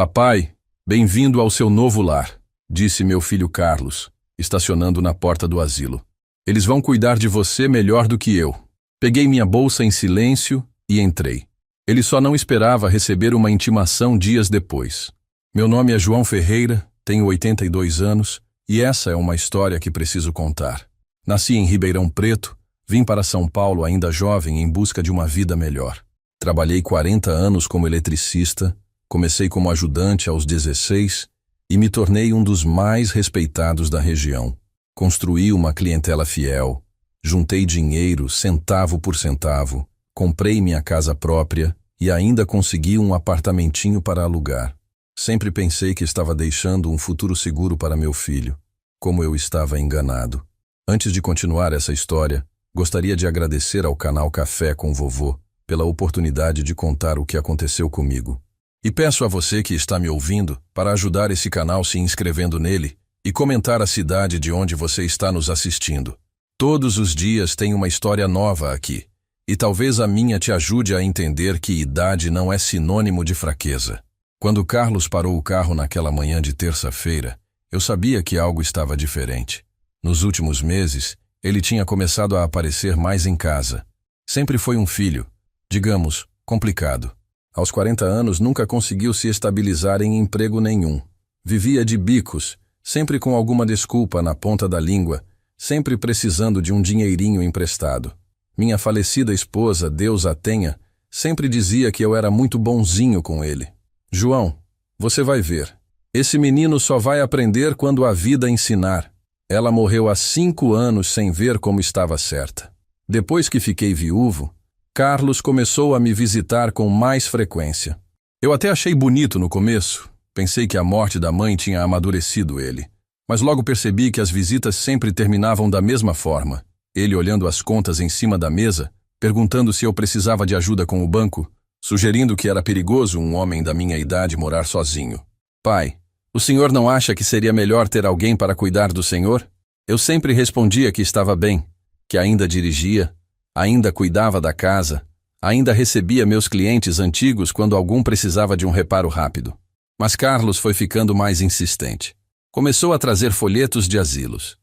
Papai, bem-vindo ao seu novo lar, disse meu filho Carlos, estacionando na porta do asilo. Eles vão cuidar de você melhor do que eu. Peguei minha bolsa em silêncio e entrei. Ele só não esperava receber uma intimação dias depois. Meu nome é João Ferreira, tenho 82 anos e essa é uma história que preciso contar. Nasci em Ribeirão Preto, vim para São Paulo ainda jovem em busca de uma vida melhor. Trabalhei 40 anos como eletricista, comecei como ajudante aos 16 e me tornei um dos mais respeitados da região. Construí uma clientela fiel, juntei dinheiro centavo por centavo, comprei minha casa própria e ainda consegui um apartamentinho para alugar. Sempre pensei que estava deixando um futuro seguro para meu filho. Como eu estava enganado. Antes de continuar essa história, gostaria de agradecer ao canal Café com Vovô pela oportunidade de contar o que aconteceu comigo. E peço a você que está me ouvindo para ajudar esse canal se inscrevendo nele e comentar a cidade de onde você está nos assistindo. Todos os dias tem uma história nova aqui, e talvez a minha te ajude a entender que idade não é sinônimo de fraqueza. Quando Carlos parou o carro naquela manhã de terça-feira, eu sabia que algo estava diferente. Nos últimos meses, ele tinha começado a aparecer mais em casa. Sempre foi um filho, digamos, complicado. Aos 40 anos nunca conseguiu se estabilizar em emprego nenhum. Vivia de bicos, sempre com alguma desculpa na ponta da língua, sempre precisando de um dinheirinho emprestado. Minha falecida esposa, Deus a tenha, sempre dizia que eu era muito bonzinho com ele. João, você vai ver. Esse menino só vai aprender quando a vida ensinar. Ela morreu há 5 anos sem ver como estava certa. Depois que fiquei viúvo, Carlos começou a me visitar com mais frequência. Eu até achei bonito no começo. Pensei que a morte da mãe tinha amadurecido ele. Mas logo percebi que as visitas sempre terminavam da mesma forma. Ele olhando as contas em cima da mesa, perguntando se eu precisava de ajuda com o banco, sugerindo que era perigoso um homem da minha idade morar sozinho. Pai, o senhor não acha que seria melhor ter alguém para cuidar do senhor? Eu sempre respondia que estava bem, que ainda dirigia, ainda cuidava da casa, ainda recebia meus clientes antigos quando algum precisava de um reparo rápido. Mas Carlos foi ficando mais insistente. Começou a trazer folhetos de asilos.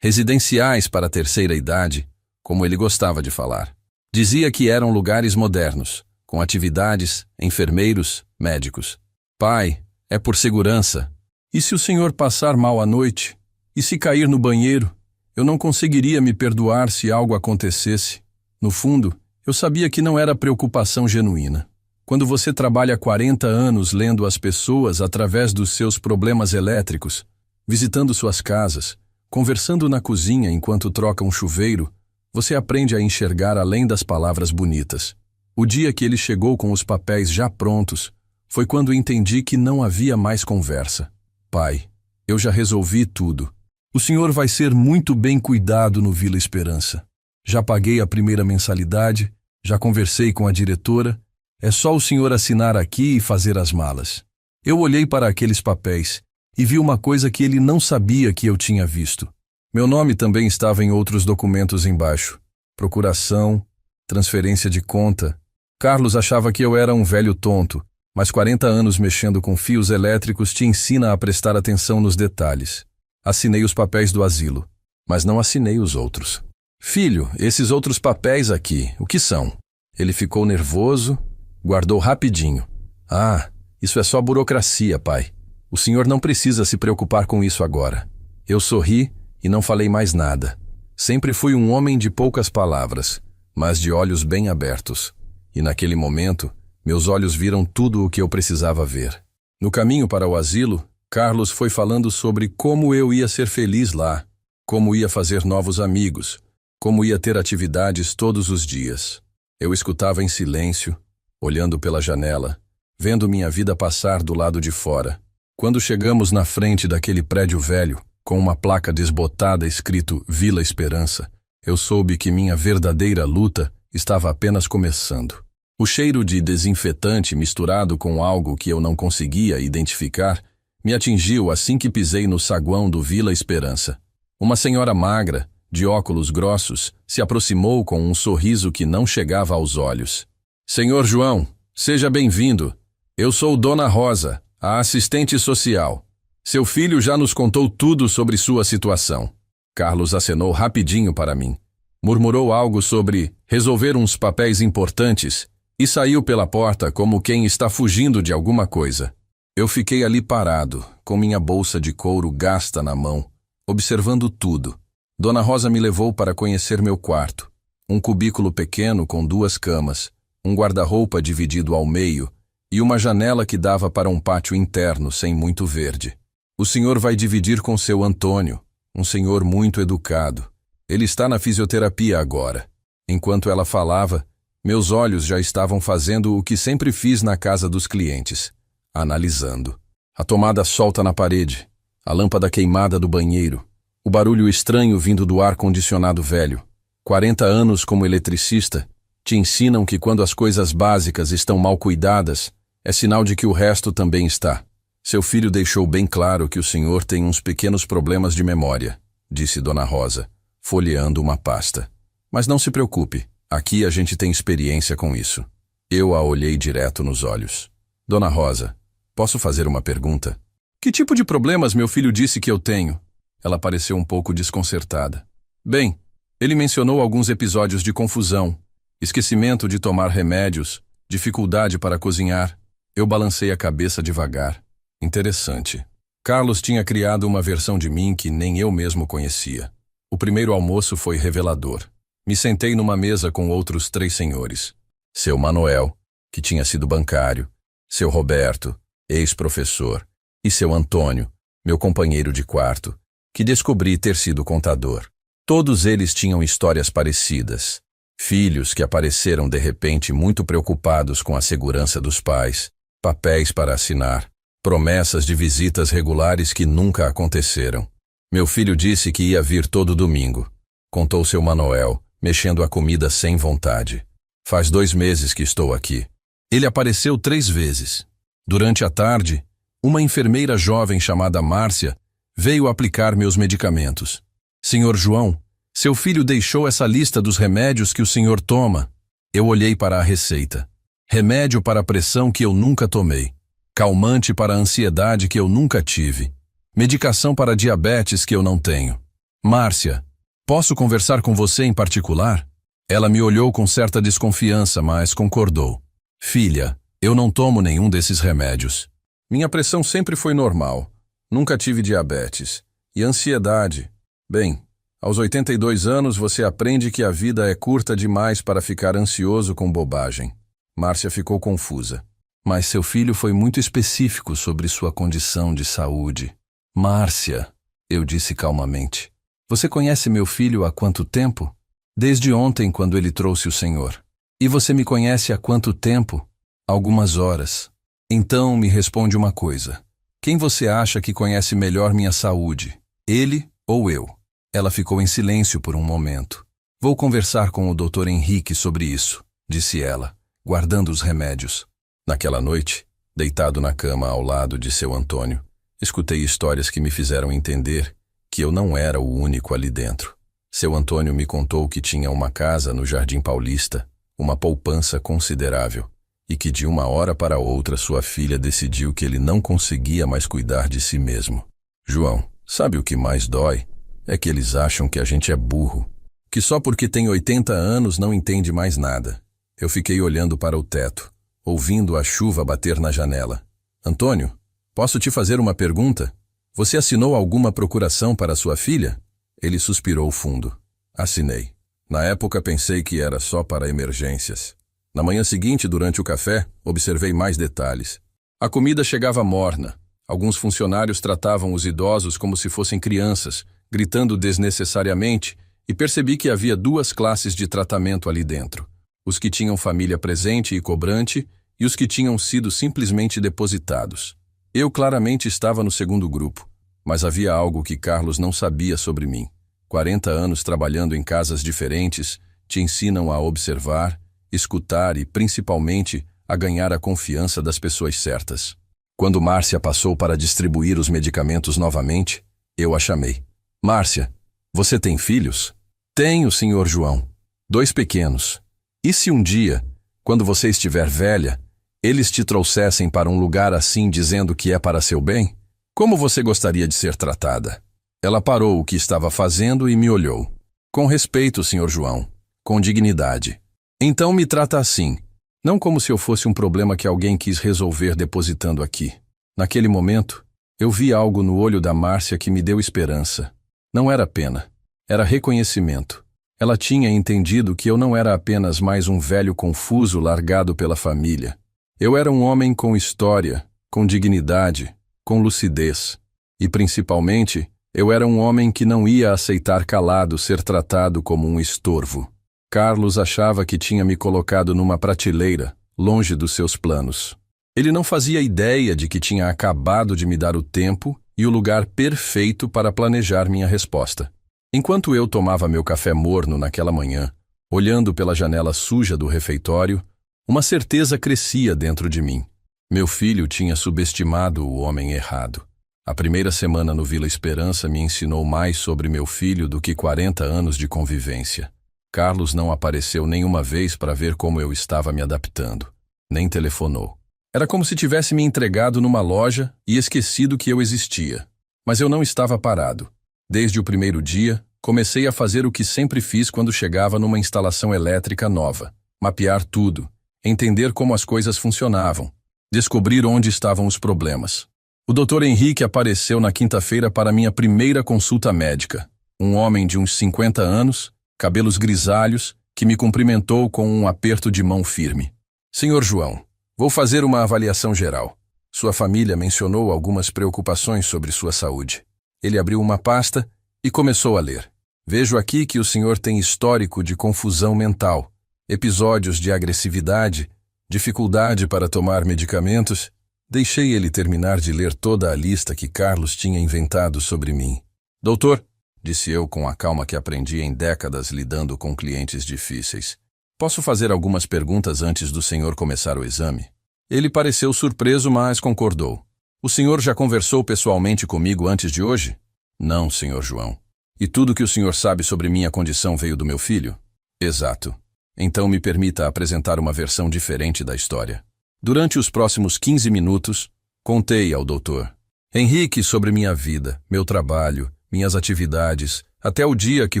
Residenciais para a terceira idade, como ele gostava de falar. Dizia que eram lugares modernos, com atividades, enfermeiros, médicos. Pai, é por segurança. E se o senhor passar mal à noite? E se cair no banheiro? Eu não conseguiria me perdoar se algo acontecesse. No fundo, eu sabia que não era preocupação genuína. Quando você trabalha 40 anos lendo as pessoas através dos seus problemas elétricos, visitando suas casas, conversando na cozinha enquanto troca um chuveiro, você aprende a enxergar além das palavras bonitas. O dia que ele chegou com os papéis já prontos, foi quando entendi que não havia mais conversa. Pai, eu já resolvi tudo. O senhor vai ser muito bem cuidado no Vila Esperança. Já paguei a primeira mensalidade, já conversei com a diretora, é só o senhor assinar aqui e fazer as malas. Eu olhei para aqueles papéis e vi uma coisa que ele não sabia que eu tinha visto. Meu nome também estava em outros documentos embaixo. Procuração, transferência de conta. Carlos achava que eu era um velho tonto, mas 40 anos mexendo com fios elétricos te ensina a prestar atenção nos detalhes. Assinei os papéis do asilo, mas não assinei os outros. Filho, esses outros papéis aqui, o que são? Ele ficou nervoso, guardou rapidinho. Ah, isso é só burocracia, pai. O senhor não precisa se preocupar com isso agora. Eu sorri e não falei mais nada. Sempre fui um homem de poucas palavras, mas de olhos bem abertos. E naquele momento, meus olhos viram tudo o que eu precisava ver. No caminho para o asilo, Carlos foi falando sobre como eu ia ser feliz lá, como ia fazer novos amigos, como ia ter atividades todos os dias. Eu escutava em silêncio, olhando pela janela, vendo minha vida passar do lado de fora. Quando chegamos na frente daquele prédio velho, com uma placa desbotada escrito Vila Esperança, eu soube que minha verdadeira luta estava apenas começando. O cheiro de desinfetante misturado com algo que eu não conseguia identificar me atingiu assim que pisei no saguão do Vila Esperança. Uma senhora magra, de óculos grossos, se aproximou com um sorriso que não chegava aos olhos. Senhor João, seja bem-vindo. Eu sou Dona Rosa, a assistente social. Seu filho já nos contou tudo sobre sua situação. Carlos acenou rapidinho para mim. Murmurou algo sobre resolver uns papéis importantes e saiu pela porta como quem está fugindo de alguma coisa. Eu fiquei ali parado, com minha bolsa de couro gasta na mão, observando tudo. Dona Rosa me levou para conhecer meu quarto. Um cubículo pequeno com 2 camas, um guarda-roupa dividido ao meio e uma janela que dava para um pátio interno sem muito verde. O senhor vai dividir com seu Antônio, um senhor muito educado. Ele está na fisioterapia agora. Enquanto ela falava, meus olhos já estavam fazendo o que sempre fiz na casa dos clientes, analisando. A tomada solta na parede, a lâmpada queimada do banheiro, o barulho estranho vindo do ar-condicionado velho. 40 anos como eletricista te ensinam que quando as coisas básicas estão mal cuidadas, é sinal de que o resto também está. Seu filho deixou bem claro que o senhor tem uns pequenos problemas de memória, disse Dona Rosa, folheando uma pasta. Mas não se preocupe, aqui a gente tem experiência com isso. Eu a olhei direto nos olhos. Dona Rosa, posso fazer uma pergunta? Que tipo de problemas meu filho disse que eu tenho? Ela pareceu um pouco desconcertada. Bem, ele mencionou alguns episódios de confusão, esquecimento de tomar remédios, dificuldade para cozinhar. Eu balancei a cabeça devagar. Interessante. Carlos tinha criado uma versão de mim que nem eu mesmo conhecia. O primeiro almoço foi revelador. Me sentei numa mesa com outros 3 senhores. Seu Manuel, que tinha sido bancário, seu Roberto, ex-professor, e seu Antônio, meu companheiro de quarto, que descobri ter sido contador. Todos eles tinham histórias parecidas. Filhos que apareceram de repente muito preocupados com a segurança dos pais, papéis para assinar, promessas de visitas regulares que nunca aconteceram. Meu filho disse que ia vir todo domingo. Contou seu Manuel, mexendo a comida sem vontade. Faz 2 meses que estou aqui. Ele apareceu 3 vezes. Durante a tarde, uma enfermeira jovem chamada Márcia veio aplicar meus medicamentos. Senhor João, seu filho deixou essa lista dos remédios que o senhor toma. Eu olhei para a receita. Remédio para a pressão que eu nunca tomei. Calmante para a ansiedade que eu nunca tive. Medicação para diabetes que eu não tenho. Márcia, posso conversar com você em particular? Ela me olhou com certa desconfiança, mas concordou. Filha, eu não tomo nenhum desses remédios. Minha pressão sempre foi normal. Nunca tive diabetes. E ansiedade. Bem, aos 82 anos você aprende que a vida é curta demais para ficar ansioso com bobagem. Márcia ficou confusa. Mas seu filho foi muito específico sobre sua condição de saúde. Márcia, eu disse calmamente. Você conhece meu filho há quanto tempo? Desde ontem, quando ele trouxe o senhor. E você me conhece há quanto tempo? Algumas horas. Então me responde uma coisa. Quem você acha que conhece melhor minha saúde? Ele ou eu? Ela ficou em silêncio por um momento. Vou conversar com o Dr. Henrique sobre isso, disse ela, guardando os remédios. Naquela noite, deitado na cama ao lado de seu Antônio, escutei histórias que me fizeram entender que eu não era o único ali dentro. Seu Antônio me contou que tinha uma casa no Jardim Paulista, uma poupança considerável, e que de uma hora para outra sua filha decidiu que ele não conseguia mais cuidar de si mesmo. João, sabe o que mais dói? É que eles acham que a gente é burro, que só porque tem 80 anos não entende mais nada. Eu fiquei olhando para o teto, ouvindo a chuva bater na janela. Antônio, posso te fazer uma pergunta? Você assinou alguma procuração para sua filha? Ele suspirou fundo. Assinei. Na época pensei que era só para emergências. Na manhã seguinte, durante o café, observei mais detalhes. A comida chegava morna. Alguns funcionários tratavam os idosos como se fossem crianças, gritando desnecessariamente, e percebi que havia 2 classes de tratamento ali dentro. Os que tinham família presente e cobrante e os que tinham sido simplesmente depositados. Eu claramente estava no segundo grupo, mas havia algo que Carlos não sabia sobre mim. 40 anos trabalhando em casas diferentes te ensinam a observar, escutar e, principalmente, a ganhar a confiança das pessoas certas. Quando Márcia passou para distribuir os medicamentos novamente, eu a chamei. Márcia, você tem filhos? Tenho, senhor João. 2 pequenos. E se um dia, quando você estiver velha, eles te trouxessem para um lugar assim dizendo que é para seu bem? Como você gostaria de ser tratada? Ela parou o que estava fazendo e me olhou. Com respeito, Sr. João. Com dignidade. Então me trata assim. Não como se eu fosse um problema que alguém quis resolver depositando aqui. Naquele momento, eu vi algo no olho da Márcia que me deu esperança. Não era pena. Era reconhecimento. Ela tinha entendido que eu não era apenas mais um velho confuso largado pela família. Eu era um homem com história, com dignidade, com lucidez. E, principalmente, eu era um homem que não ia aceitar calado ser tratado como um estorvo. Carlos achava que tinha me colocado numa prateleira, longe dos seus planos. Ele não fazia ideia de que tinha acabado de me dar o tempo e o lugar perfeito para planejar minha resposta. Enquanto eu tomava meu café morno naquela manhã, olhando pela janela suja do refeitório, uma certeza crescia dentro de mim. Meu filho tinha subestimado o homem errado. A primeira semana no Vila Esperança me ensinou mais sobre meu filho do que 40 anos de convivência. Carlos não apareceu nenhuma vez para ver como eu estava me adaptando. Nem telefonou. Era como se tivesse me entregado numa loja e esquecido que eu existia. Mas eu não estava parado. Desde o primeiro dia, comecei a fazer o que sempre fiz quando chegava numa instalação elétrica nova. Mapear tudo. Entender como as coisas funcionavam. Descobrir onde estavam os problemas. O Dr. Henrique apareceu na quinta-feira para minha primeira consulta médica. Um homem de uns 50 anos, cabelos grisalhos, que me cumprimentou com um aperto de mão firme. Senhor João, vou fazer uma avaliação geral. Sua família mencionou algumas preocupações sobre sua saúde. Ele abriu uma pasta e começou a ler. Vejo aqui que o senhor tem histórico de confusão mental, episódios de agressividade, dificuldade para tomar medicamentos. Deixei ele terminar de ler toda a lista que Carlos tinha inventado sobre mim. Doutor, disse eu com a calma que aprendi em décadas lidando com clientes difíceis. Posso fazer algumas perguntas antes do senhor começar o exame? Ele pareceu surpreso, mas concordou. O senhor já conversou pessoalmente comigo antes de hoje? Não, senhor João. E tudo que o senhor sabe sobre minha condição veio do meu filho? Exato. Então me permita apresentar uma versão diferente da história. Durante os próximos 15 minutos, contei ao doutor Henrique sobre minha vida, meu trabalho, minhas atividades, até o dia que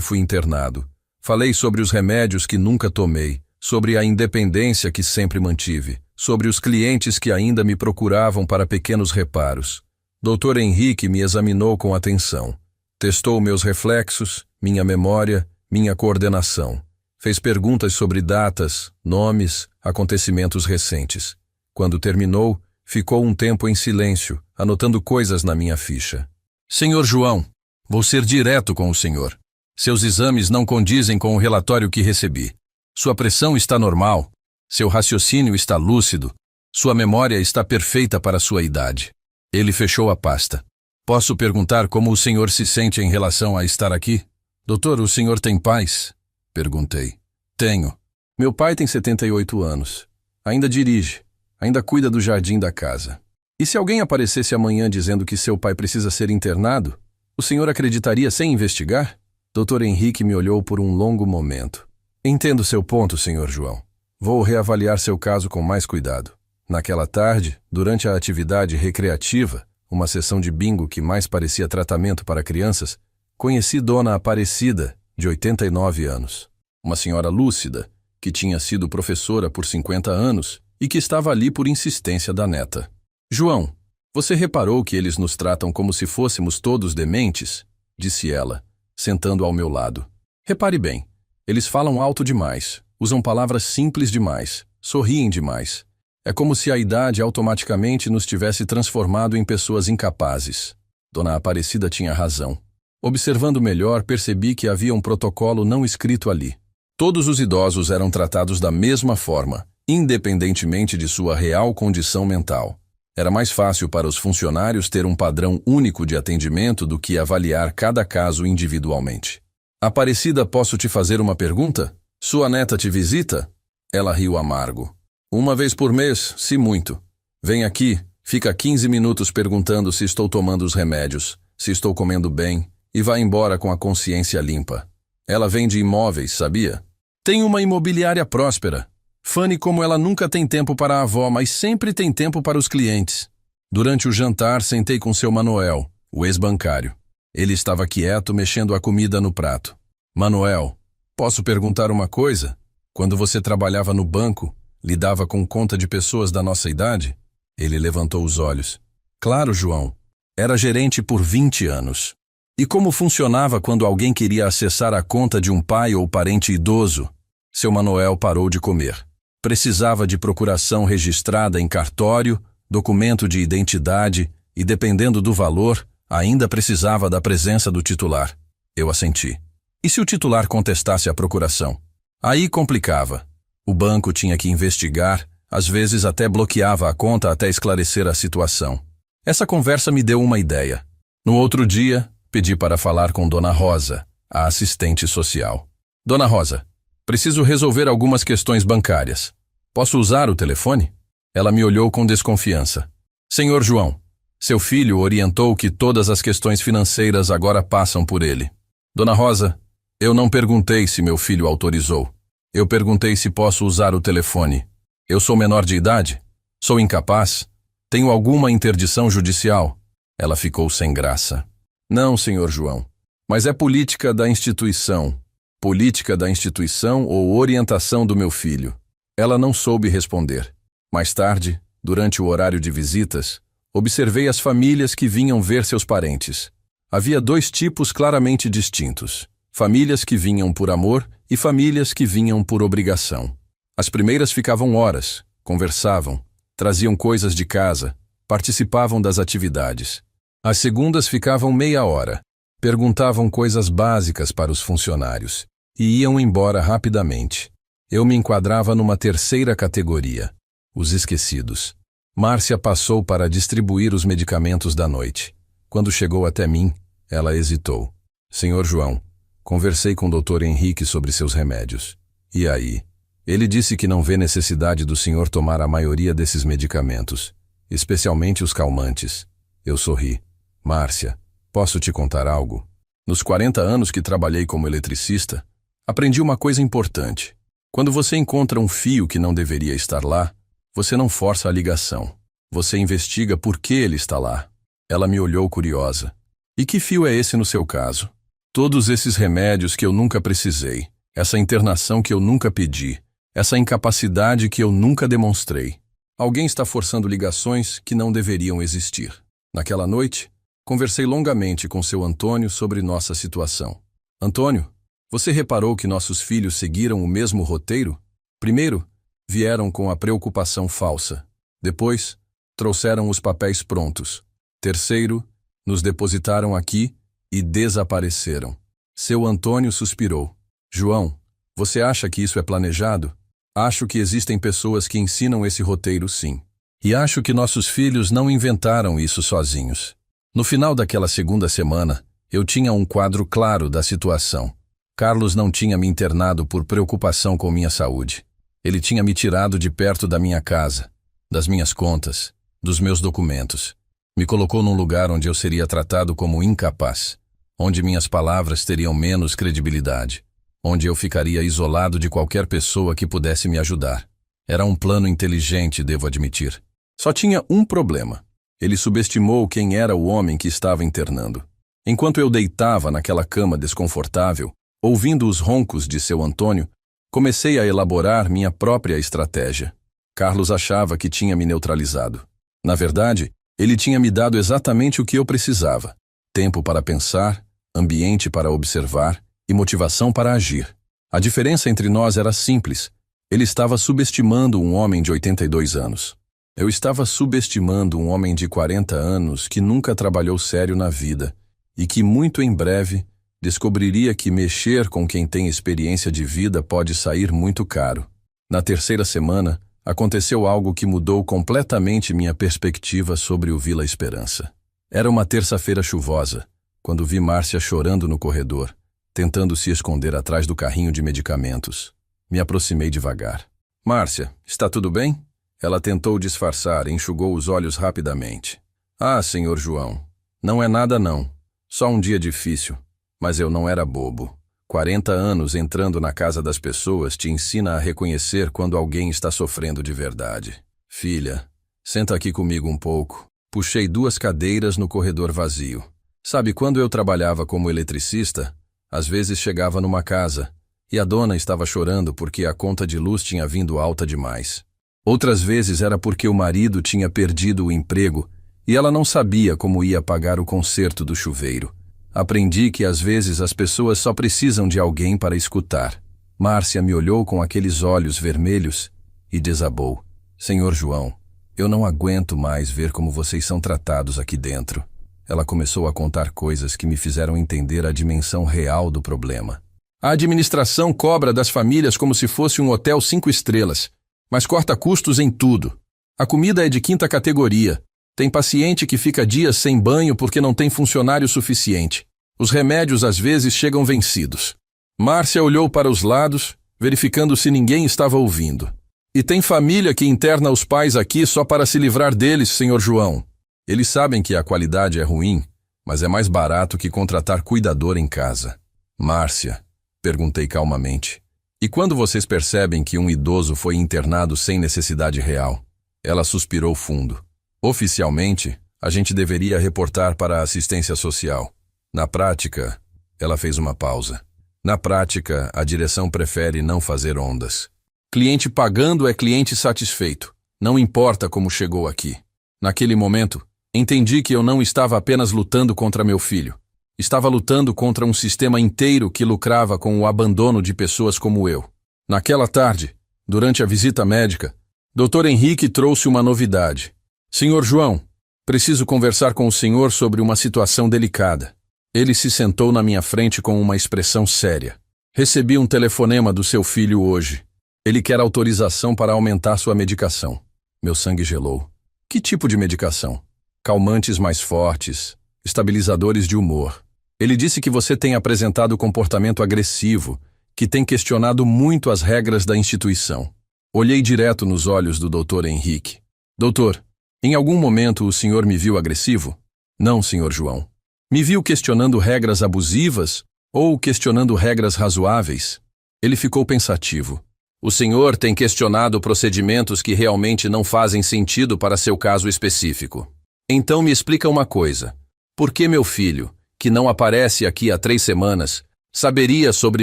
fui internado. Falei sobre os remédios que nunca tomei, sobre a independência que sempre mantive, sobre os clientes que ainda me procuravam para pequenos reparos. Dr. Henrique me examinou com atenção. Testou meus reflexos, minha memória, minha coordenação. Fez perguntas sobre datas, nomes, acontecimentos recentes. Quando terminou, ficou um tempo em silêncio, anotando coisas na minha ficha. Senhor João, vou ser direto com o senhor. Seus exames não condizem com o relatório que recebi. Sua pressão está normal. Seu raciocínio está lúcido. Sua memória está perfeita para sua idade. Ele fechou a pasta. Posso perguntar como o senhor se sente em relação a estar aqui? Doutor, o senhor tem pais? Perguntei. Tenho. Meu pai tem 78 anos. Ainda dirige. Ainda cuida do jardim da casa. E se alguém aparecesse amanhã dizendo que seu pai precisa ser internado, o senhor acreditaria sem investigar? Dr. Henrique me olhou por um longo momento. Entendo seu ponto, senhor João. Vou reavaliar seu caso com mais cuidado. Naquela tarde, durante a atividade recreativa, uma sessão de bingo que mais parecia tratamento para crianças, conheci Dona Aparecida, de 89 anos. Uma senhora lúcida, que tinha sido professora por 50 anos e que estava ali por insistência da neta. João, você reparou que eles nos tratam como se fôssemos todos dementes? Disse ela, sentando ao meu lado. Repare bem, eles falam alto demais, usam palavras simples demais, sorriem demais. É como se a idade automaticamente nos tivesse transformado em pessoas incapazes. Dona Aparecida tinha razão. Observando melhor, percebi que havia um protocolo não escrito ali. Todos os idosos eram tratados da mesma forma, independentemente de sua real condição mental. Era mais fácil para os funcionários ter um padrão único de atendimento do que avaliar cada caso individualmente. Aparecida, posso te fazer uma pergunta? Sua neta te visita? Ela riu amargo. Uma vez por mês, se muito. Vem aqui, fica 15 minutos perguntando se estou tomando os remédios, se estou comendo bem, e vai embora com a consciência limpa. Ela vende imóveis, sabia? Tem uma imobiliária próspera. Fanny, como ela nunca tem tempo para a avó, mas sempre tem tempo para os clientes. Durante o jantar, sentei com seu Manuel, o ex-bancário. Ele estava quieto, mexendo a comida no prato. Manuel, posso perguntar uma coisa? Quando você trabalhava no banco, lidava com conta de pessoas da nossa idade? Ele levantou os olhos. Claro, João. Era gerente por 20 anos. E como funcionava quando alguém queria acessar a conta de um pai ou parente idoso? Seu Manuel parou de comer. Precisava de procuração registrada em cartório, documento de identidade e, dependendo do valor, ainda precisava da presença do titular. Eu assenti. E se o titular contestasse a procuração? Aí complicava. O banco tinha que investigar, às vezes até bloqueava a conta até esclarecer a situação. Essa conversa me deu uma ideia. No outro dia, pedi para falar com Dona Rosa, a assistente social. Dona Rosa, preciso resolver algumas questões bancárias. Posso usar o telefone? Ela me olhou com desconfiança. Senhor João, seu filho orientou que todas as questões financeiras agora passam por ele. Dona Rosa, eu não perguntei se meu filho autorizou. Eu perguntei se posso usar o telefone. Eu sou menor de idade? Sou incapaz? Tenho alguma interdição judicial? Ela ficou sem graça. Não, senhor João. Mas é política da instituição. Política da instituição ou orientação do meu filho. Ela não soube responder. Mais tarde, durante o horário de visitas, observei as famílias que vinham ver seus parentes. Havia dois tipos claramente distintos. Famílias que vinham por amor e famílias que vinham por obrigação. As primeiras ficavam horas, conversavam, traziam coisas de casa, participavam das atividades. As segundas ficavam meia hora, perguntavam coisas básicas para os funcionários e iam embora rapidamente. Eu me enquadrava numa terceira categoria, os esquecidos. Márcia passou para distribuir os medicamentos da noite. Quando chegou até mim, ela hesitou. Senhor João, conversei com o Dr. Henrique sobre seus remédios. E aí? Ele disse que não vê necessidade do senhor tomar a maioria desses medicamentos, especialmente os calmantes. Eu sorri. Márcia, posso te contar algo? Nos 40 anos que trabalhei como eletricista, aprendi uma coisa importante. Quando você encontra um fio que não deveria estar lá, você não força a ligação. Você investiga por que ele está lá. Ela me olhou curiosa. E que fio é esse no seu caso? Todos esses remédios que eu nunca precisei, essa internação que eu nunca pedi, essa incapacidade que eu nunca demonstrei. Alguém está forçando ligações que não deveriam existir. Naquela noite, conversei longamente com seu Antônio sobre nossa situação. Antônio, você reparou que nossos filhos seguiram o mesmo roteiro? Primeiro, vieram com a preocupação falsa. Depois, trouxeram os papéis prontos. Terceiro, nos depositaram aqui e desapareceram. Seu Antônio suspirou. João, você acha que isso é planejado? Acho que existem pessoas que ensinam esse roteiro, sim. E acho que nossos filhos não inventaram isso sozinhos. No final daquela segunda semana, eu tinha um quadro claro da situação. Carlos não tinha me internado por preocupação com minha saúde. Ele tinha me tirado de perto da minha casa, das minhas contas, dos meus documentos. Me colocou num lugar onde eu seria tratado como incapaz, onde minhas palavras teriam menos credibilidade, onde eu ficaria isolado de qualquer pessoa que pudesse me ajudar. Era um plano inteligente, devo admitir. Só tinha um problema. Ele subestimou quem era o homem que estava internando. Enquanto eu deitava naquela cama desconfortável, ouvindo os roncos de seu Antônio, comecei a elaborar minha própria estratégia. Carlos achava que tinha me neutralizado. Na verdade, ele tinha me dado exatamente o que eu precisava: tempo para pensar, ambiente para observar e motivação para agir. A diferença entre nós era simples. Ele estava subestimando um homem de 82 anos. Eu estava subestimando um homem de 40 anos que nunca trabalhou sério na vida e que, muito em breve, descobriria que mexer com quem tem experiência de vida pode sair muito caro. Na terceira semana, aconteceu algo que mudou completamente minha perspectiva sobre o Vila Esperança. Era uma terça-feira chuvosa, quando vi Márcia chorando no corredor, tentando se esconder atrás do carrinho de medicamentos. Me aproximei devagar. Márcia, está tudo bem? Ela tentou disfarçar e enxugou os olhos rapidamente. Ah, senhor João, não é nada não. Só um dia difícil. Mas eu não era bobo. 40 anos entrando na casa das pessoas te ensina a reconhecer quando alguém está sofrendo de verdade. Filha, senta aqui comigo um pouco. Puxei 2 cadeiras no corredor vazio. Sabe, quando eu trabalhava como eletricista, às vezes chegava numa casa e a dona estava chorando porque a conta de luz tinha vindo alta demais. Outras vezes era porque o marido tinha perdido o emprego e ela não sabia como ia pagar o conserto do chuveiro. Aprendi que às vezes as pessoas só precisam de alguém para escutar. Márcia me olhou com aqueles olhos vermelhos e desabou. Senhor João, eu não aguento mais ver como vocês são tratados aqui dentro. Ela começou a contar coisas que me fizeram entender a dimensão real do problema. A administração cobra das famílias como se fosse um hotel 5 estrelas, mas corta custos em tudo. A comida é de 5ª categoria. Tem paciente que fica dias sem banho porque não tem funcionário suficiente. Os remédios às vezes chegam vencidos. Márcia olhou para os lados, verificando se ninguém estava ouvindo. E tem família que interna os pais aqui só para se livrar deles, senhor João. Eles sabem que a qualidade é ruim, mas é mais barato que contratar cuidador em casa. Márcia, perguntei calmamente, e quando vocês percebem que um idoso foi internado sem necessidade real? Ela suspirou fundo. Oficialmente, a gente deveria reportar para a assistência social. Na prática, ela fez uma pausa. Na prática, a direção prefere não fazer ondas. Cliente pagando é cliente satisfeito. Não importa como chegou aqui. Naquele momento, entendi que eu não estava apenas lutando contra meu filho. Estava lutando contra um sistema inteiro que lucrava com o abandono de pessoas como eu. Naquela tarde, durante a visita médica, Dr. Henrique trouxe uma novidade. Senhor João, preciso conversar com o senhor sobre uma situação delicada. Ele se sentou na minha frente com uma expressão séria. Recebi um telefonema do seu filho hoje. Ele quer autorização para aumentar sua medicação. Meu sangue gelou. Que tipo de medicação? Calmantes mais fortes, estabilizadores de humor. Ele disse que você tem apresentado comportamento agressivo, que tem questionado muito as regras da instituição. Olhei direto nos olhos do Dr. Henrique. Doutor, em algum momento o senhor me viu agressivo? Não, senhor João. Me viu questionando regras abusivas ou questionando regras razoáveis? Ele ficou pensativo. O senhor tem questionado procedimentos que realmente não fazem sentido para seu caso específico. Então me explica uma coisa. Por que meu filho, que não aparece aqui há 3 semanas, saberia sobre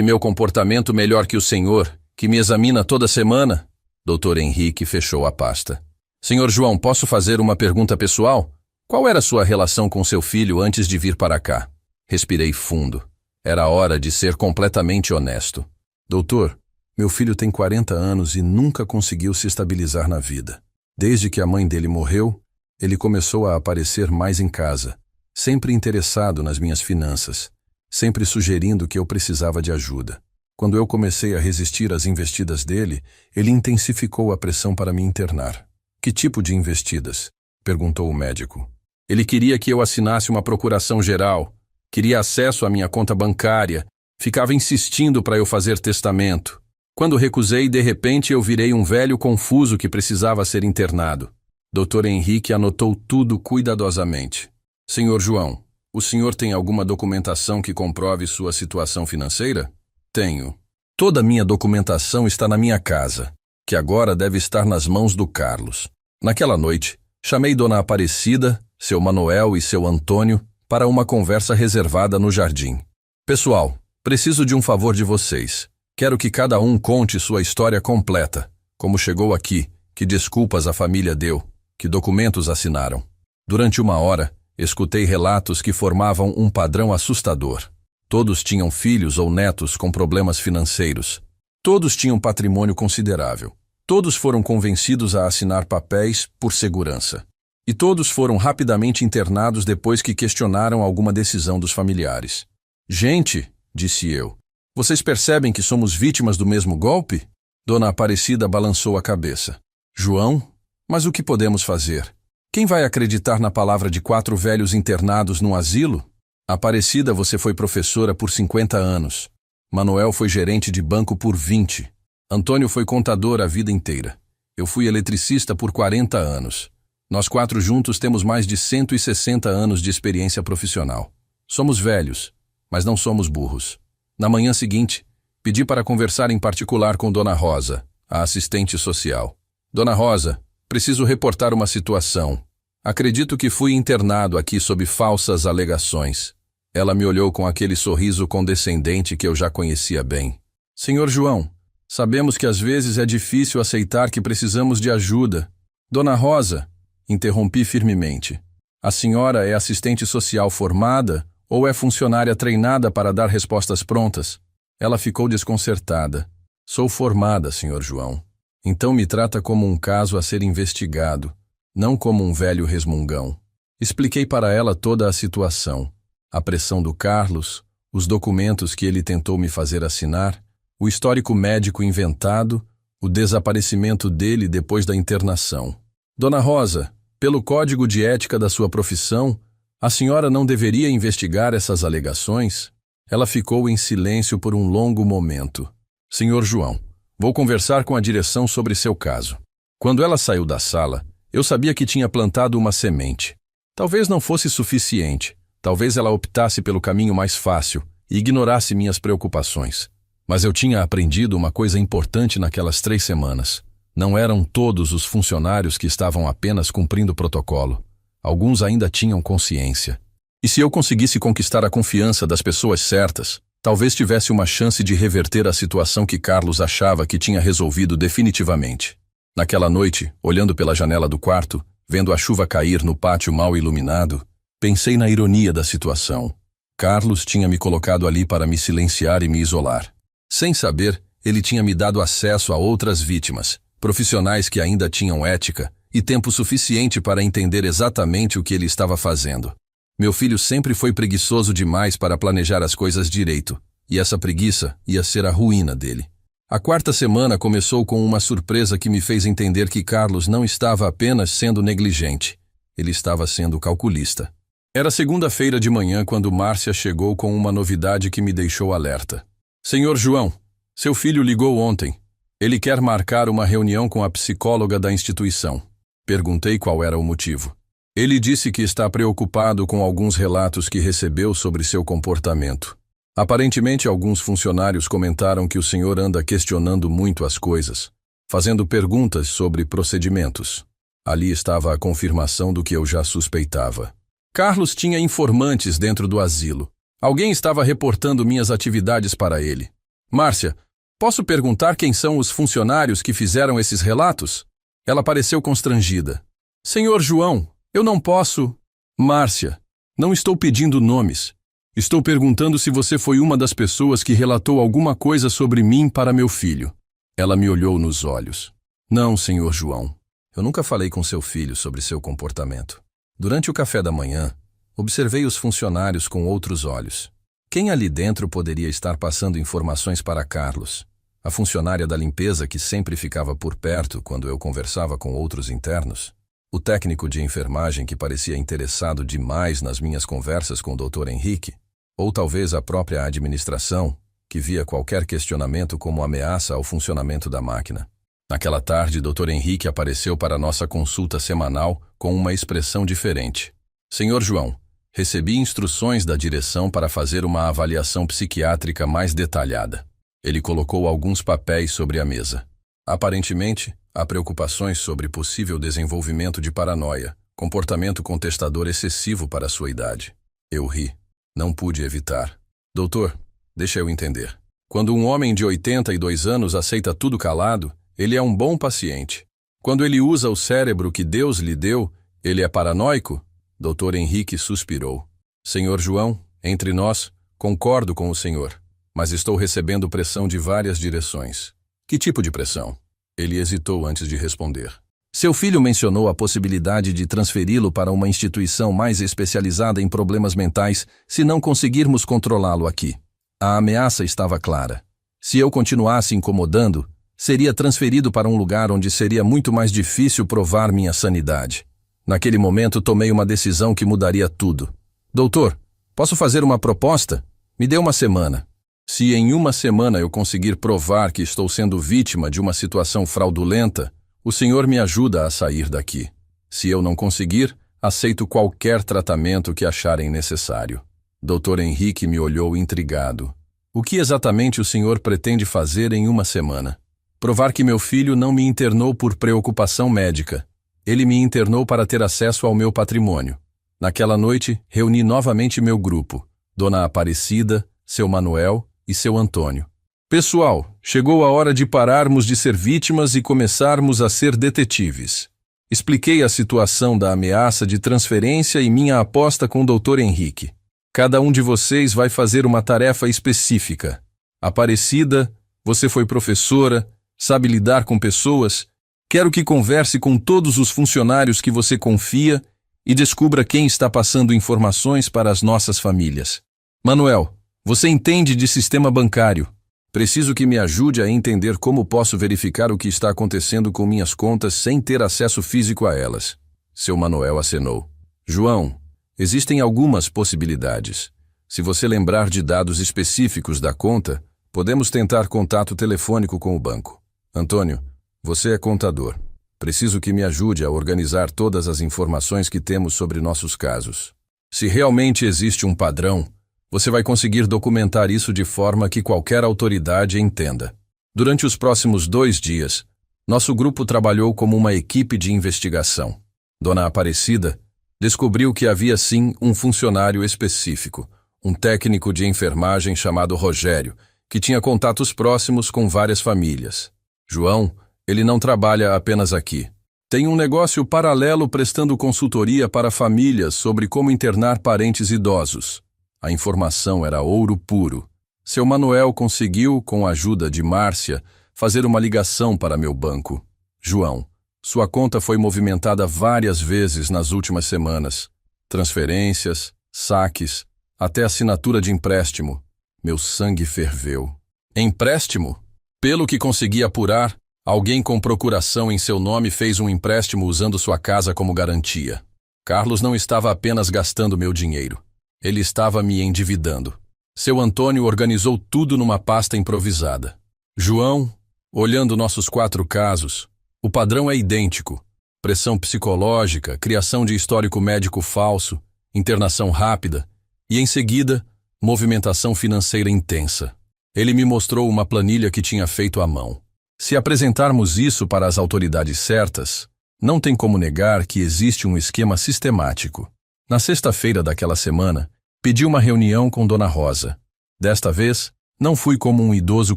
meu comportamento melhor que o senhor, que me examina toda semana? Dr. Henrique fechou a pasta. Senhor João, posso fazer uma pergunta pessoal? Qual era sua relação com seu filho antes de vir para cá? Respirei fundo. Era hora de ser completamente honesto. Doutor, meu filho tem 40 anos e nunca conseguiu se estabilizar na vida. Desde que a mãe dele morreu, ele começou a aparecer mais em casa, sempre interessado nas minhas finanças, sempre sugerindo que eu precisava de ajuda. Quando eu comecei a resistir às investidas dele, ele intensificou a pressão para me internar. Que tipo de investidas? Perguntou o médico. Ele queria que eu assinasse uma procuração geral, queria acesso à minha conta bancária, ficava insistindo para eu fazer testamento. Quando recusei, de repente eu virei um velho confuso que precisava ser internado. Dr. Henrique anotou tudo cuidadosamente. Senhor João, o senhor tem alguma documentação que comprove sua situação financeira? Tenho. Toda a minha documentação está na minha casa, que agora deve estar nas mãos do Carlos. Naquela noite, chamei Dona Aparecida, seu Manuel e seu Antônio para uma conversa reservada no jardim. Pessoal, preciso de um favor de vocês. Quero que cada um conte sua história completa. Como chegou aqui, que desculpas a família deu, que documentos assinaram. Durante 1 hora, escutei relatos que formavam um padrão assustador. Todos tinham filhos ou netos com problemas financeiros. Todos tinham patrimônio considerável. Todos foram convencidos a assinar papéis por segurança. E todos foram rapidamente internados depois que questionaram alguma decisão dos familiares. Gente, disse eu, vocês percebem que somos vítimas do mesmo golpe? Dona Aparecida balançou a cabeça. João, mas o que podemos fazer? Quem vai acreditar na palavra de 4 velhos internados num asilo? Aparecida, você foi professora por 50 anos. Manuel foi gerente de banco por 20. Antônio foi contador a vida inteira. Eu fui eletricista por 40 anos. Nós 4 juntos temos mais de 160 anos de experiência profissional. Somos velhos, mas não somos burros. Na manhã seguinte, pedi para conversar em particular com Dona Rosa, a assistente social. Dona Rosa, preciso reportar uma situação. Acredito que fui internado aqui sob falsas alegações. Ela me olhou com aquele sorriso condescendente que eu já conhecia bem. Senhor João, sabemos que às vezes é difícil aceitar que precisamos de ajuda. Dona Rosa, interrompi firmemente. A senhora é assistente social formada ou é funcionária treinada para dar respostas prontas? Ela ficou desconcertada. Sou formada, senhor João. Então me trata como um caso a ser investigado, não como um velho resmungão. Expliquei para ela toda a situação. A pressão do Carlos, os documentos que ele tentou me fazer assinar, o histórico médico inventado, o desaparecimento dele depois da internação. Dona Rosa, pelo código de ética da sua profissão, a senhora não deveria investigar essas alegações? Ela ficou em silêncio por um longo momento. Senhor João, vou conversar com a direção sobre seu caso. Quando ela saiu da sala, eu sabia que tinha plantado uma semente. Talvez não fosse suficiente. Talvez ela optasse pelo caminho mais fácil e ignorasse minhas preocupações. Mas eu tinha aprendido uma coisa importante naquelas 3 semanas. Não eram todos os funcionários que estavam apenas cumprindo o protocolo. Alguns ainda tinham consciência. E se eu conseguisse conquistar a confiança das pessoas certas, talvez tivesse uma chance de reverter a situação que Carlos achava que tinha resolvido definitivamente. Naquela noite, olhando pela janela do quarto, vendo a chuva cair no pátio mal iluminado, pensei na ironia da situação. Carlos tinha me colocado ali para me silenciar e me isolar. Sem saber, ele tinha me dado acesso a outras vítimas, profissionais que ainda tinham ética e tempo suficiente para entender exatamente o que ele estava fazendo. Meu filho sempre foi preguiçoso demais para planejar as coisas direito, e essa preguiça ia ser a ruína dele. A 4ª semana começou com uma surpresa que me fez entender que Carlos não estava apenas sendo negligente, ele estava sendo calculista. Era segunda-feira de manhã quando Márcia chegou com uma novidade que me deixou alerta. Senhor João, seu filho ligou ontem. Ele quer marcar uma reunião com a psicóloga da instituição. Perguntei qual era o motivo. Ele disse que está preocupado com alguns relatos que recebeu sobre seu comportamento. Aparentemente, alguns funcionários comentaram que o senhor anda questionando muito as coisas, fazendo perguntas sobre procedimentos. Ali estava a confirmação do que eu já suspeitava. Carlos tinha informantes dentro do asilo. Alguém estava reportando minhas atividades para ele. Márcia, posso perguntar quem são os funcionários que fizeram esses relatos? Ela pareceu constrangida. Senhor João, eu não posso... Márcia, não estou pedindo nomes. Estou perguntando se você foi uma das pessoas que relatou alguma coisa sobre mim para meu filho. Ela me olhou nos olhos. Não, senhor João. Eu nunca falei com seu filho sobre seu comportamento. Durante o café da manhã, observei os funcionários com outros olhos. Quem ali dentro poderia estar passando informações para Carlos? A funcionária da limpeza que sempre ficava por perto quando eu conversava com outros internos? O técnico de enfermagem que parecia interessado demais nas minhas conversas com o Dr. Henrique? Ou talvez a própria administração, que via qualquer questionamento como ameaça ao funcionamento da máquina? Naquela tarde, Dr. Henrique apareceu para nossa consulta semanal com uma expressão diferente. Senhor João, recebi instruções da direção para fazer uma avaliação psiquiátrica mais detalhada. Ele colocou alguns papéis sobre a mesa. Aparentemente, há preocupações sobre possível desenvolvimento de paranoia, comportamento contestador excessivo para sua idade. Eu ri. Não pude evitar. Doutor, deixa eu entender. Quando um homem de 82 anos aceita tudo calado, ele é um bom paciente. Quando ele usa o cérebro que Deus lhe deu, ele é paranoico? Dr. Henrique suspirou. Senhor João, entre nós, concordo com o senhor, mas estou recebendo pressão de várias direções. Que tipo de pressão? Ele hesitou antes de responder. Seu filho mencionou a possibilidade de transferi-lo para uma instituição mais especializada em problemas mentais se não conseguirmos controlá-lo aqui. A ameaça estava clara. Se eu continuasse incomodando, seria transferido para um lugar onde seria muito mais difícil provar minha sanidade. Naquele momento, tomei uma decisão que mudaria tudo. Doutor, posso fazer uma proposta? Me dê uma semana. Se em uma semana eu conseguir provar que estou sendo vítima de uma situação fraudulenta, o senhor me ajuda a sair daqui. Se eu não conseguir, aceito qualquer tratamento que acharem necessário. Dr. Henrique me olhou intrigado. O que exatamente o senhor pretende fazer em uma semana? Provar que meu filho não me internou por preocupação médica. Ele me internou para ter acesso ao meu patrimônio. Naquela noite, reuni novamente meu grupo, Dona Aparecida, seu Manuel e seu Antônio. Pessoal, chegou a hora de pararmos de ser vítimas e começarmos a ser detetives. Expliquei a situação da ameaça de transferência e minha aposta com o Dr. Henrique. Cada um de vocês vai fazer uma tarefa específica. Aparecida, você foi professora, sabe lidar com pessoas. Quero que converse com todos os funcionários que você confia e descubra quem está passando informações para as nossas famílias. Manuel, você entende de sistema bancário. Preciso que me ajude a entender como posso verificar o que está acontecendo com minhas contas sem ter acesso físico a elas. Seu Manuel acenou. João, existem algumas possibilidades. Se você lembrar de dados específicos da conta, podemos tentar contato telefônico com o banco. Antônio, você é contador. Preciso que me ajude a organizar todas as informações que temos sobre nossos casos. Se realmente existe um padrão, você vai conseguir documentar isso de forma que qualquer autoridade entenda. Durante os próximos 2 dias, nosso grupo trabalhou como uma equipe de investigação. Dona Aparecida descobriu que havia sim um funcionário específico, um técnico de enfermagem chamado Rogério, que tinha contatos próximos com várias famílias. João, ele não trabalha apenas aqui. Tem um negócio paralelo prestando consultoria para famílias sobre como internar parentes idosos. A informação era ouro puro. Seu Manuel conseguiu, com a ajuda de Márcia, fazer uma ligação para meu banco. João, sua conta foi movimentada várias vezes nas últimas semanas. Transferências, saques, até assinatura de empréstimo. Meu sangue ferveu. Empréstimo? Pelo que consegui apurar, alguém com procuração em seu nome fez um empréstimo usando sua casa como garantia. Carlos não estava apenas gastando meu dinheiro. Ele estava me endividando. Seu Antônio organizou tudo numa pasta improvisada. João, olhando nossos 4 casos, o padrão é idêntico. Pressão psicológica, criação de histórico médico falso, internação rápida e, em seguida, movimentação financeira intensa. Ele me mostrou uma planilha que tinha feito à mão. Se apresentarmos isso para as autoridades certas, não tem como negar que existe um esquema sistemático. Na sexta-feira daquela semana, pedi uma reunião com Dona Rosa. Desta vez, não fui como um idoso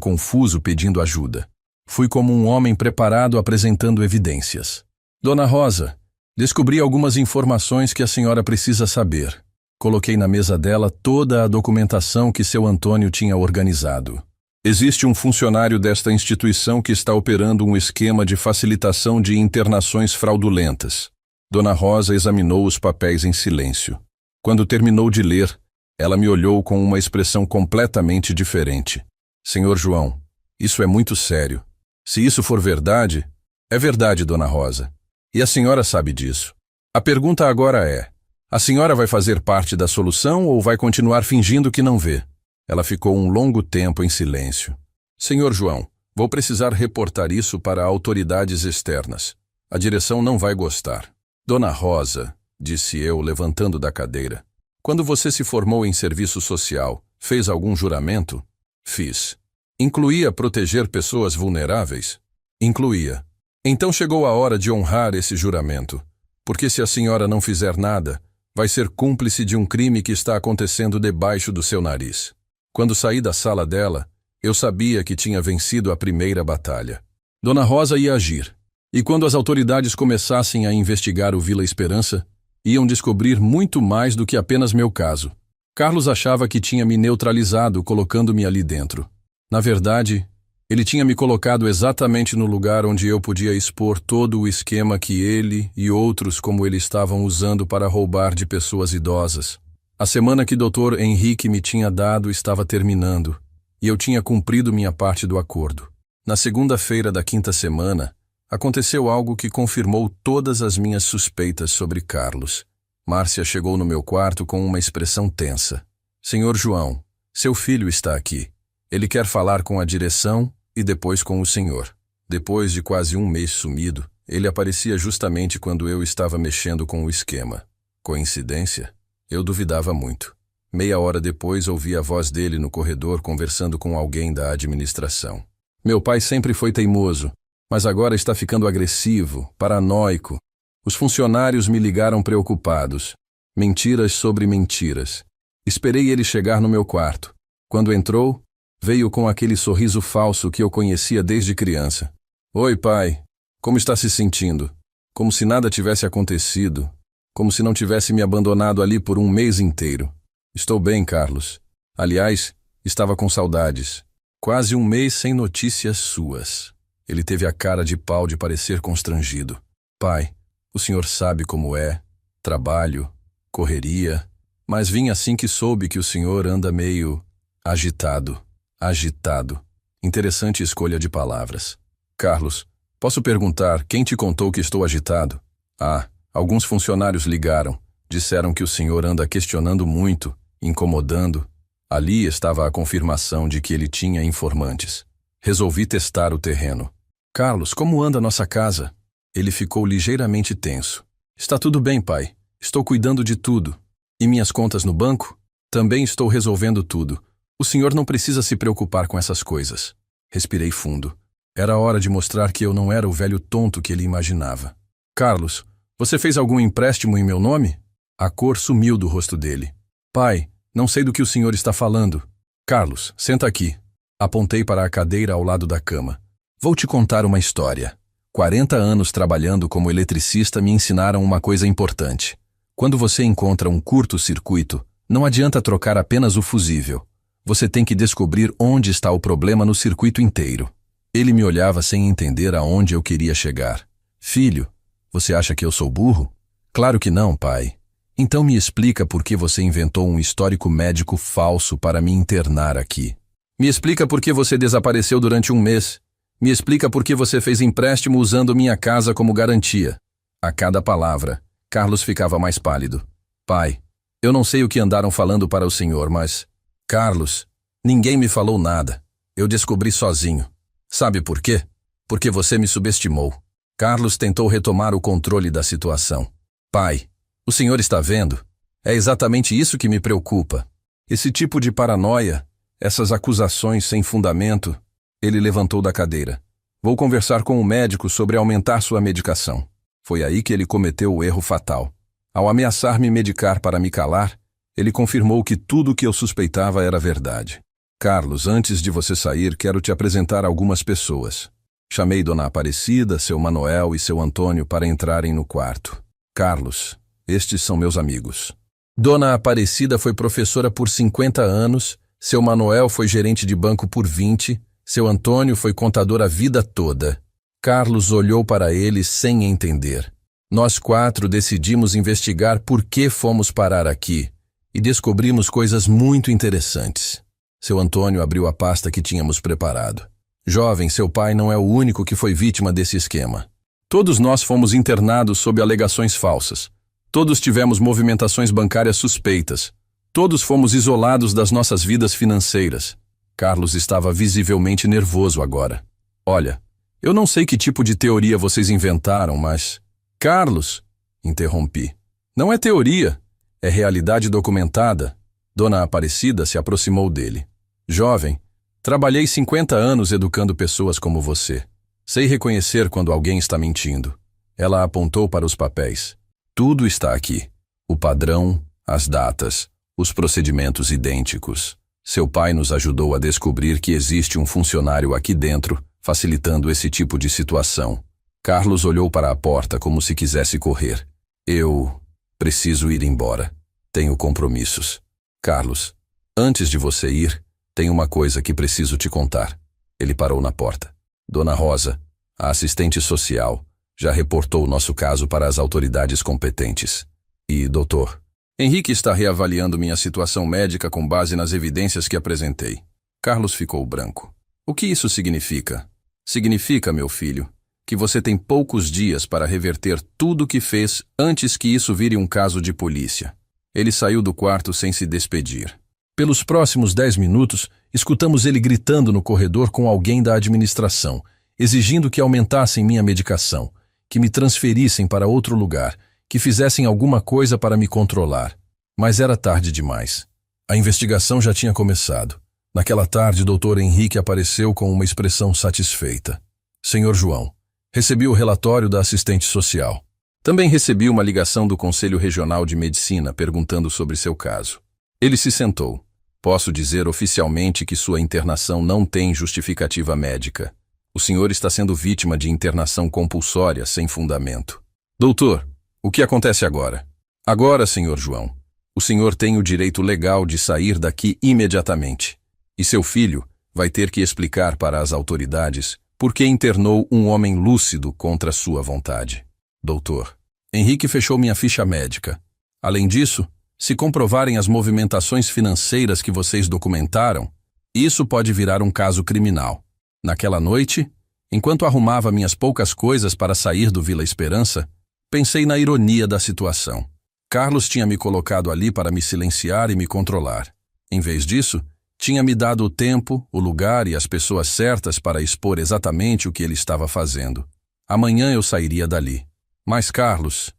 confuso pedindo ajuda. Fui como um homem preparado apresentando evidências. Dona Rosa, descobri algumas informações que a senhora precisa saber. Coloquei na mesa dela toda a documentação que seu Antônio tinha organizado. Existe um funcionário desta instituição que está operando um esquema de facilitação de internações fraudulentas. Dona Rosa examinou os papéis em silêncio. Quando terminou de ler, ela me olhou com uma expressão completamente diferente. Senhor João, isso é muito sério. Se isso for verdade, é verdade, Dona Rosa. E a senhora sabe disso. A pergunta agora é, a senhora vai fazer parte da solução ou vai continuar fingindo que não vê? Ela ficou um longo tempo em silêncio. Senhor João, vou precisar reportar isso para autoridades externas. A direção não vai gostar. Dona Rosa, disse eu, levantando da cadeira, quando você se formou em serviço social, fez algum juramento? Fiz. Incluía proteger pessoas vulneráveis? Incluía. Então chegou a hora de honrar esse juramento, porque se a senhora não fizer nada, vai ser cúmplice de um crime que está acontecendo debaixo do seu nariz. Quando saí da sala dela, eu sabia que tinha vencido a primeira batalha. Dona Rosa ia agir. E quando as autoridades começassem a investigar o Vila Esperança, iam descobrir muito mais do que apenas meu caso. Carlos achava que tinha me neutralizado colocando-me ali dentro. Na verdade, ele tinha me colocado exatamente no lugar onde eu podia expor todo o esquema que ele e outros como ele estavam usando para roubar de pessoas idosas. A semana que Dr. Henrique me tinha dado estava terminando, e eu tinha cumprido minha parte do acordo. Na segunda-feira da 5ª semana, aconteceu algo que confirmou todas as minhas suspeitas sobre Carlos. Márcia chegou no meu quarto com uma expressão tensa. Senhor João, seu filho está aqui. Ele quer falar com a direção e depois com o senhor. Depois de quase 1 mês sumido, ele aparecia justamente quando eu estava mexendo com o esquema. Coincidência? Eu duvidava muito. Meia hora depois ouvi a voz dele no corredor conversando com alguém da administração. Meu pai sempre foi teimoso, mas agora está ficando agressivo, paranoico. Os funcionários me ligaram preocupados. Mentiras sobre mentiras. Esperei ele chegar no meu quarto. Quando entrou, veio com aquele sorriso falso que eu conhecia desde criança. Oi, pai. Como está se sentindo? Como se nada tivesse acontecido. Como se não tivesse me abandonado ali por um mês inteiro. Estou bem, Carlos. Aliás, estava com saudades. Quase um mês sem notícias suas. Ele teve a cara de pau de parecer constrangido. Pai, o senhor sabe como é. Trabalho, correria. Mas vim assim que soube que o senhor anda meio agitado. Agitado. Interessante escolha de palavras. Carlos, posso perguntar quem te contou que estou agitado? Ah, alguns funcionários ligaram. Disseram que o senhor anda questionando muito, incomodando. Ali estava a confirmação de que ele tinha informantes. Resolvi testar o terreno. Carlos, como anda nossa casa? Ele ficou ligeiramente tenso. Está tudo bem, pai. Estou cuidando de tudo. E minhas contas no banco? Também estou resolvendo tudo. O senhor não precisa se preocupar com essas coisas. Respirei fundo. Era hora de mostrar que eu não era o velho tonto que ele imaginava. Carlos, você fez algum empréstimo em meu nome? A cor sumiu do rosto dele. Pai, não sei do que o senhor está falando. Carlos, senta aqui. Apontei para a cadeira ao lado da cama. Vou te contar uma história. 40 anos trabalhando como eletricista me ensinaram uma coisa importante. Quando você encontra um curto-circuito, não adianta trocar apenas o fusível. Você tem que descobrir onde está o problema no circuito inteiro. Ele me olhava sem entender aonde eu queria chegar. Filho, você acha que eu sou burro? Claro que não, pai. Então me explica por que você inventou um histórico médico falso para me internar aqui. Me explica por que você desapareceu durante um mês. Me explica por que você fez empréstimo usando minha casa como garantia. A cada palavra, Carlos ficava mais pálido. Pai, eu não sei o que andaram falando para o senhor, mas... Carlos, ninguém me falou nada. Eu descobri sozinho. Sabe por quê? Porque você me subestimou. Carlos tentou retomar o controle da situação. Pai, o senhor está vendo? É exatamente isso que me preocupa. Esse tipo de paranoia, essas acusações sem fundamento. Ele levantou da cadeira. Vou conversar com o médico sobre aumentar sua medicação. Foi aí que ele cometeu o erro fatal. Ao ameaçar me medicar para me calar, ele confirmou que tudo o que eu suspeitava era verdade. Carlos, antes de você sair, quero te apresentar algumas pessoas. Chamei Dona Aparecida, seu Manoel e seu Antônio para entrarem no quarto. Carlos, estes são meus amigos. Dona Aparecida foi professora por 50 anos, seu Manoel foi gerente de banco por 20, seu Antônio foi contador a vida toda. Carlos olhou para ele sem entender. Nós 4 decidimos investigar por que fomos parar aqui e descobrimos coisas muito interessantes. Seu Antônio abriu a pasta que tínhamos preparado. Jovem, seu pai não é o único que foi vítima desse esquema. Todos nós fomos internados sob alegações falsas. Todos tivemos movimentações bancárias suspeitas. Todos fomos isolados das nossas vidas financeiras. Carlos estava visivelmente nervoso agora. Olha, eu não sei que tipo de teoria vocês inventaram, mas... Carlos, interrompi. Não é teoria, é realidade documentada. Dona Aparecida se aproximou dele. Jovem, trabalhei 50 anos educando pessoas como você. Sei reconhecer quando alguém está mentindo. Ela apontou para os papéis. Tudo está aqui. O padrão, as datas, os procedimentos idênticos. Seu pai nos ajudou a descobrir que existe um funcionário aqui dentro, facilitando esse tipo de situação. Carlos olhou para a porta como se quisesse correr. Eu preciso ir embora. Tenho compromissos. Carlos, antes de você ir, tem uma coisa que preciso te contar. Ele parou na porta. Dona Rosa, a assistente social, já reportou o nosso caso para as autoridades competentes. E, doutor, Henrique está reavaliando minha situação médica com base nas evidências que apresentei. Carlos ficou branco. O que isso significa? Significa, meu filho, que você tem poucos dias para reverter tudo o que fez antes que isso vire um caso de polícia. Ele saiu do quarto sem se despedir. Pelos próximos 10 minutos, escutamos ele gritando no corredor com alguém da administração, exigindo que aumentassem minha medicação, que me transferissem para outro lugar, que fizessem alguma coisa para me controlar. Mas era tarde demais. A investigação já tinha começado. Naquela tarde, Dr. Henrique apareceu com uma expressão satisfeita. Senhor João, recebi o relatório da assistente social. Também recebi uma ligação do Conselho Regional de Medicina perguntando sobre seu caso. Ele se sentou. Posso dizer oficialmente que sua internação não tem justificativa médica. O senhor está sendo vítima de internação compulsória sem fundamento. Doutor, o que acontece agora? Agora, senhor João, o senhor tem o direito legal de sair daqui imediatamente. E seu filho vai ter que explicar para as autoridades por que internou um homem lúcido contra sua vontade. Doutor, Henrique fechou minha ficha médica. Além disso, se comprovarem as movimentações financeiras que vocês documentaram, isso pode virar um caso criminal. Naquela noite, enquanto arrumava minhas poucas coisas para sair do Vila Esperança, pensei na ironia da situação. Carlos tinha me colocado ali para me silenciar e me controlar. Em vez disso, tinha me dado o tempo, o lugar e as pessoas certas para expor exatamente o que ele estava fazendo. Amanhã eu sairia dali. Mas Carlos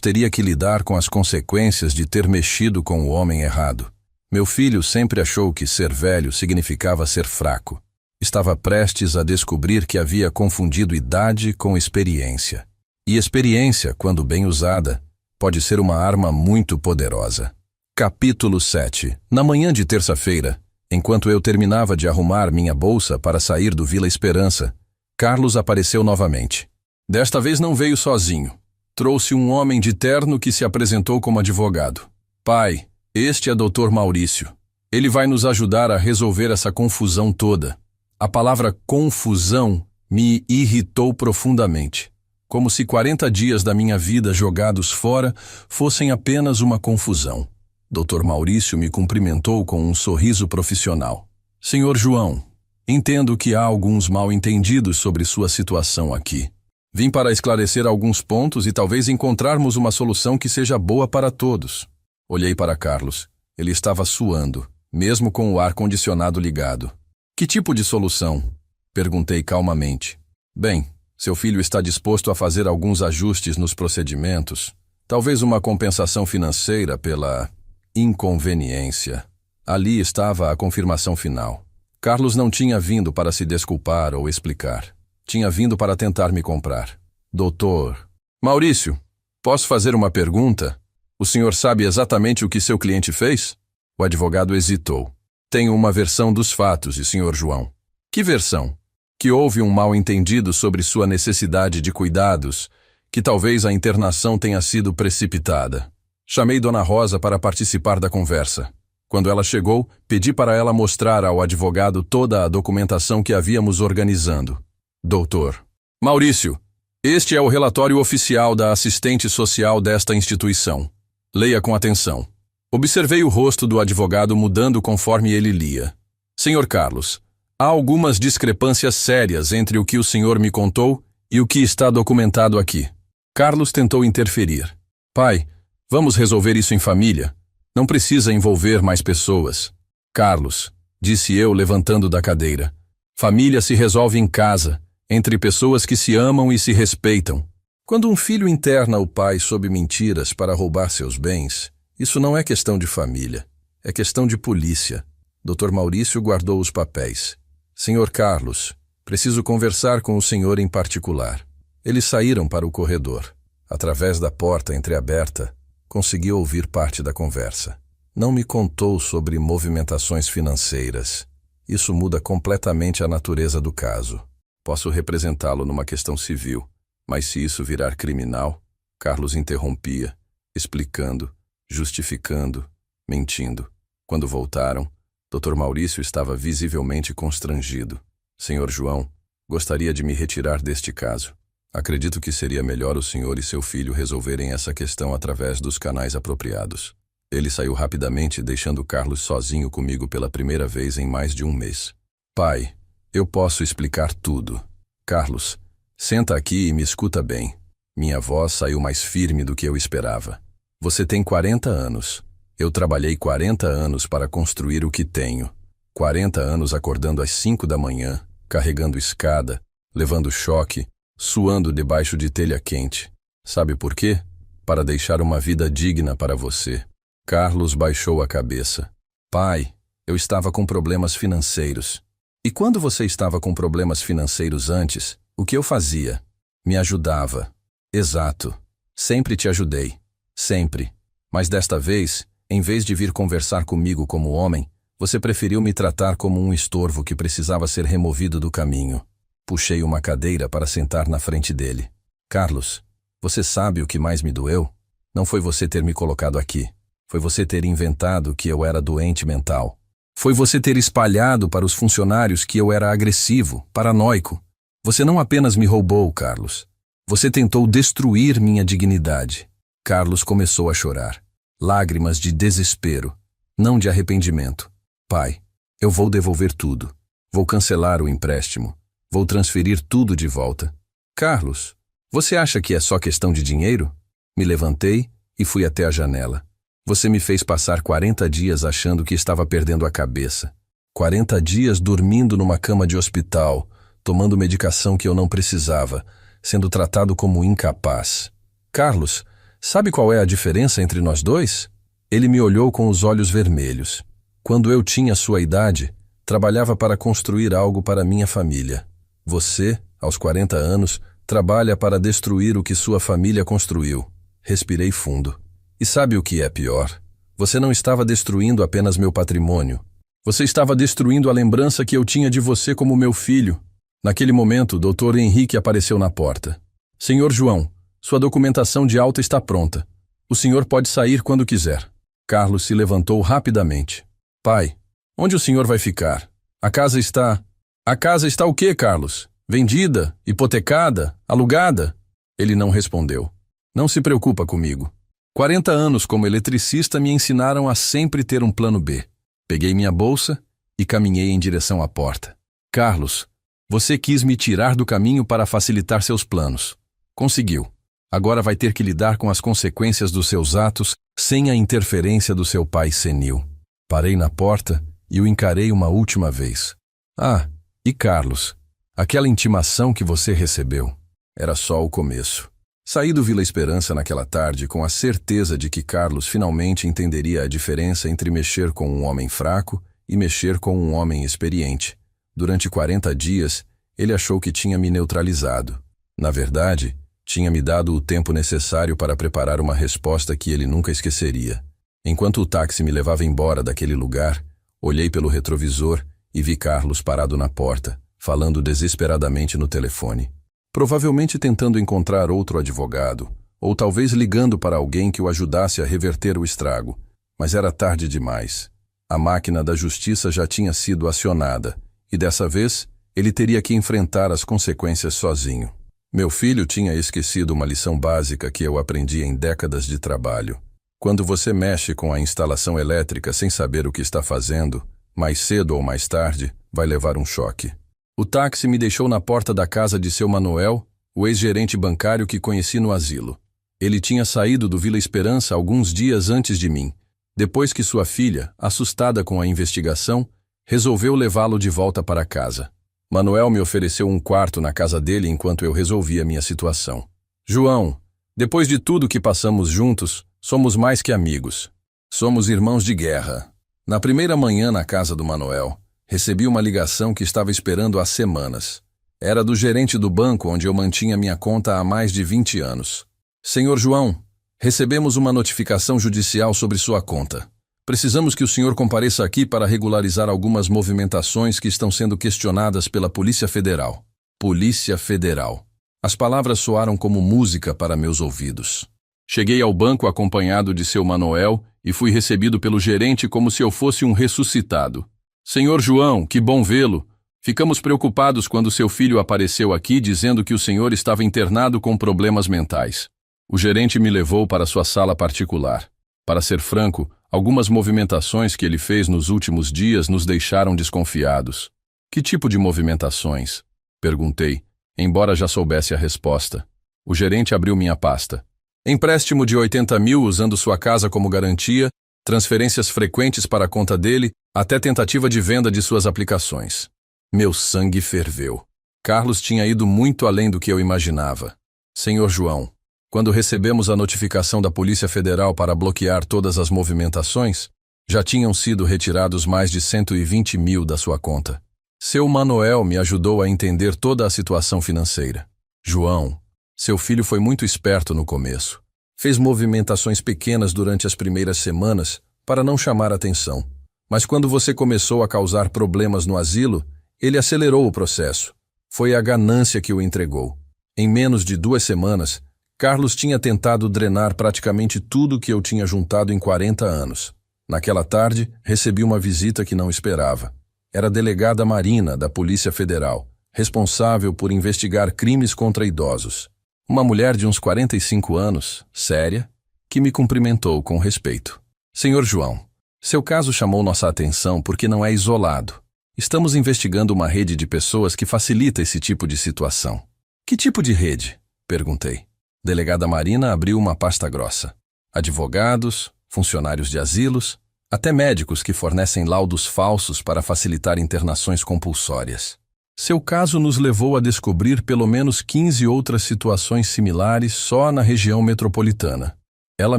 teria que lidar com as consequências de ter mexido com o homem errado. Meu filho sempre achou que ser velho significava ser fraco. Estava prestes a descobrir que havia confundido idade com experiência. E experiência, quando bem usada, pode ser uma arma muito poderosa. Capítulo 7. Na manhã de terça-feira, enquanto eu terminava de arrumar minha bolsa para sair do Vila Esperança, Carlos apareceu novamente. Desta vez não veio sozinho. Trouxe um homem de terno que se apresentou como advogado. Pai, este é Dr. Maurício. Ele vai nos ajudar a resolver essa confusão toda. A palavra confusão me irritou profundamente. Como se 40 dias da minha vida jogados fora fossem apenas uma confusão. Dr. Maurício me cumprimentou com um sorriso profissional. Senhor João, entendo que há alguns mal-entendidos sobre sua situação aqui. Vim para esclarecer alguns pontos e talvez encontrarmos uma solução que seja boa para todos. Olhei para Carlos. Ele estava suando, mesmo com o ar-condicionado ligado. Que tipo de solução? Perguntei calmamente. Bem, seu filho está disposto a fazer alguns ajustes nos procedimentos. Talvez uma compensação financeira pela inconveniência. Ali estava a confirmação final. Carlos não tinha vindo para se desculpar ou explicar. Tinha vindo para tentar me comprar. Doutor Maurício, posso fazer uma pergunta? O senhor sabe exatamente o que seu cliente fez? O advogado hesitou. Tenho uma versão dos fatos, senhor João. Que versão? Que houve um mal-entendido sobre sua necessidade de cuidados, que talvez a internação tenha sido precipitada. Chamei Dona Rosa para participar da conversa. Quando ela chegou, pedi para ela mostrar ao advogado toda a documentação que havíamos organizando. Doutor Maurício, este é o relatório oficial da assistente social desta instituição. Leia com atenção. Observei o rosto do advogado mudando conforme ele lia. Senhor Carlos, há algumas discrepâncias sérias entre o que o senhor me contou e o que está documentado aqui. Carlos tentou interferir. Pai, vamos resolver isso em família. Não precisa envolver mais pessoas. Carlos, disse eu levantando da cadeira. Família se resolve em casa, entre pessoas que se amam e se respeitam. Quando um filho interna o pai sob mentiras para roubar seus bens, isso não é questão de família, é questão de polícia. Dr. Maurício guardou os papéis. Senhor Carlos, preciso conversar com o senhor em particular. Eles saíram para o corredor. Através da porta entreaberta, consegui ouvir parte da conversa. Não me contou sobre movimentações financeiras. Isso muda completamente a natureza do caso. Posso representá-lo numa questão civil, mas se isso virar criminal, Carlos interrompia, explicando, justificando, mentindo. Quando voltaram, Dr. Maurício estava visivelmente constrangido. Senhor João, gostaria de me retirar deste caso. Acredito que seria melhor o senhor e seu filho resolverem essa questão através dos canais apropriados. Ele saiu rapidamente, deixando Carlos sozinho comigo pela primeira vez em mais de um mês. Pai, eu posso explicar tudo. Carlos, senta aqui e me escuta bem. Minha voz saiu mais firme do que eu esperava. Você tem 40 anos. Eu trabalhei 40 anos para construir o que tenho. 40 anos acordando às 5 da manhã, carregando escada, levando choque, suando debaixo de telha quente. Sabe por quê? Para deixar uma vida digna para você. Carlos baixou a cabeça. Pai, eu estava com problemas financeiros. E quando você estava com problemas financeiros antes, o que eu fazia? Me ajudava. Exato. Sempre te ajudei. Sempre. Mas desta vez, em vez de vir conversar comigo como homem, você preferiu me tratar como um estorvo que precisava ser removido do caminho. Puxei uma cadeira para sentar na frente dele. Carlos, você sabe o que mais me doeu? Não foi você ter me colocado aqui. Foi você ter inventado que eu era doente mental. Foi você ter espalhado para os funcionários que eu era agressivo, paranoico. Você não apenas me roubou, Carlos. Você tentou destruir minha dignidade. Carlos começou a chorar. Lágrimas de desespero, não de arrependimento. Pai, eu vou devolver tudo. Vou cancelar o empréstimo. Vou transferir tudo de volta. Carlos, você acha que é só questão de dinheiro? Me levantei e fui até a janela. Você me fez passar 40 dias achando que estava perdendo a cabeça. 40 dias dormindo numa cama de hospital, tomando medicação que eu não precisava, sendo tratado como incapaz. Carlos, sabe qual é a diferença entre nós dois? Ele me olhou com os olhos vermelhos. Quando eu tinha sua idade, trabalhava para construir algo para minha família. Você, aos 40 anos, trabalha para destruir o que sua família construiu. Respirei fundo. E sabe o que é pior? Você não estava destruindo apenas meu patrimônio. Você estava destruindo a lembrança que eu tinha de você como meu filho. Naquele momento, o Dr. Henrique apareceu na porta. Senhor João, sua documentação de alta está pronta. O senhor pode sair quando quiser. Carlos se levantou rapidamente. Pai, onde o senhor vai ficar? A casa está... A casa está o quê, Carlos? Vendida? Hipotecada? Alugada? Ele não respondeu. Não se preocupa comigo. 40 anos como eletricista me ensinaram a sempre ter um plano B. Peguei minha bolsa e caminhei em direção à porta. Carlos, você quis me tirar do caminho para facilitar seus planos. Conseguiu. Agora vai ter que lidar com as consequências dos seus atos sem a interferência do seu pai senil. Parei na porta e o encarei uma última vez. Ah, e Carlos, aquela intimação que você recebeu era só o começo. Saí do Vila Esperança naquela tarde com a certeza de que Carlos finalmente entenderia a diferença entre mexer com um homem fraco e mexer com um homem experiente. Durante 40 dias, ele achou que tinha me neutralizado. Na verdade, tinha me dado o tempo necessário para preparar uma resposta que ele nunca esqueceria. Enquanto o táxi me levava embora daquele lugar, olhei pelo retrovisor e vi Carlos parado na porta, falando desesperadamente no telefone. Provavelmente tentando encontrar outro advogado, ou talvez ligando para alguém que o ajudasse a reverter o estrago. Mas era tarde demais. A máquina da justiça já tinha sido acionada, e dessa vez ele teria que enfrentar as consequências sozinho. Meu filho tinha esquecido uma lição básica que eu aprendi em décadas de trabalho. Quando você mexe com a instalação elétrica sem saber o que está fazendo, mais cedo ou mais tarde, vai levar um choque. O táxi me deixou na porta da casa de seu Manuel, o ex-gerente bancário que conheci no asilo. Ele tinha saído do Vila Esperança alguns dias antes de mim, depois que sua filha, assustada com a investigação, resolveu levá-lo de volta para casa. Manuel me ofereceu um quarto na casa dele enquanto eu resolvia minha situação. João, depois de tudo que passamos juntos, somos mais que amigos. Somos irmãos de guerra. Na primeira manhã na casa do Manuel, recebi uma ligação que estava esperando há semanas. Era do gerente do banco onde eu mantinha minha conta há mais de 20 anos. Senhor João, recebemos uma notificação judicial sobre sua conta. Precisamos que o senhor compareça aqui para regularizar algumas movimentações que estão sendo questionadas pela Polícia Federal. Polícia Federal. As palavras soaram como música para meus ouvidos. Cheguei ao banco acompanhado de seu Manuel e fui recebido pelo gerente como se eu fosse um ressuscitado. Senhor João, que bom vê-lo. Ficamos preocupados quando seu filho apareceu aqui dizendo que o senhor estava internado com problemas mentais. O gerente me levou para sua sala particular. Para ser franco, algumas movimentações que ele fez nos últimos dias nos deixaram desconfiados. Que tipo de movimentações? Perguntei, embora já soubesse a resposta. O gerente abriu minha pasta. Empréstimo de 80 mil usando sua casa como garantia, transferências frequentes para a conta dele, até tentativa de venda de suas aplicações. Meu sangue ferveu. Carlos tinha ido muito além do que eu imaginava. Senhor João, Quando recebemos a notificação da Polícia Federal para bloquear todas as movimentações, já tinham sido retirados mais de 120 mil da sua conta. Seu Manuel me ajudou a entender toda a situação financeira. João, seu filho foi muito esperto no começo. Fez movimentações pequenas durante as primeiras semanas para não chamar atenção. Mas quando você começou a causar problemas no asilo, ele acelerou o processo. Foi a ganância que o entregou. Em menos de 2 semanas, Carlos tinha tentado drenar praticamente tudo que eu tinha juntado em 40 anos. Naquela tarde, recebi uma visita que não esperava. Era a delegada Marina, da Polícia Federal, responsável por investigar crimes contra idosos. Uma mulher de uns 45 anos, séria, que me cumprimentou com respeito. Senhor João, seu caso chamou nossa atenção porque não é isolado. Estamos investigando uma rede de pessoas que facilita esse tipo de situação. Que tipo de rede? Perguntei. Delegada Marina abriu uma pasta grossa. Advogados, funcionários de asilos, até médicos que fornecem laudos falsos para facilitar internações compulsórias. Seu caso nos levou a descobrir pelo menos 15 outras situações similares só na região metropolitana. Ela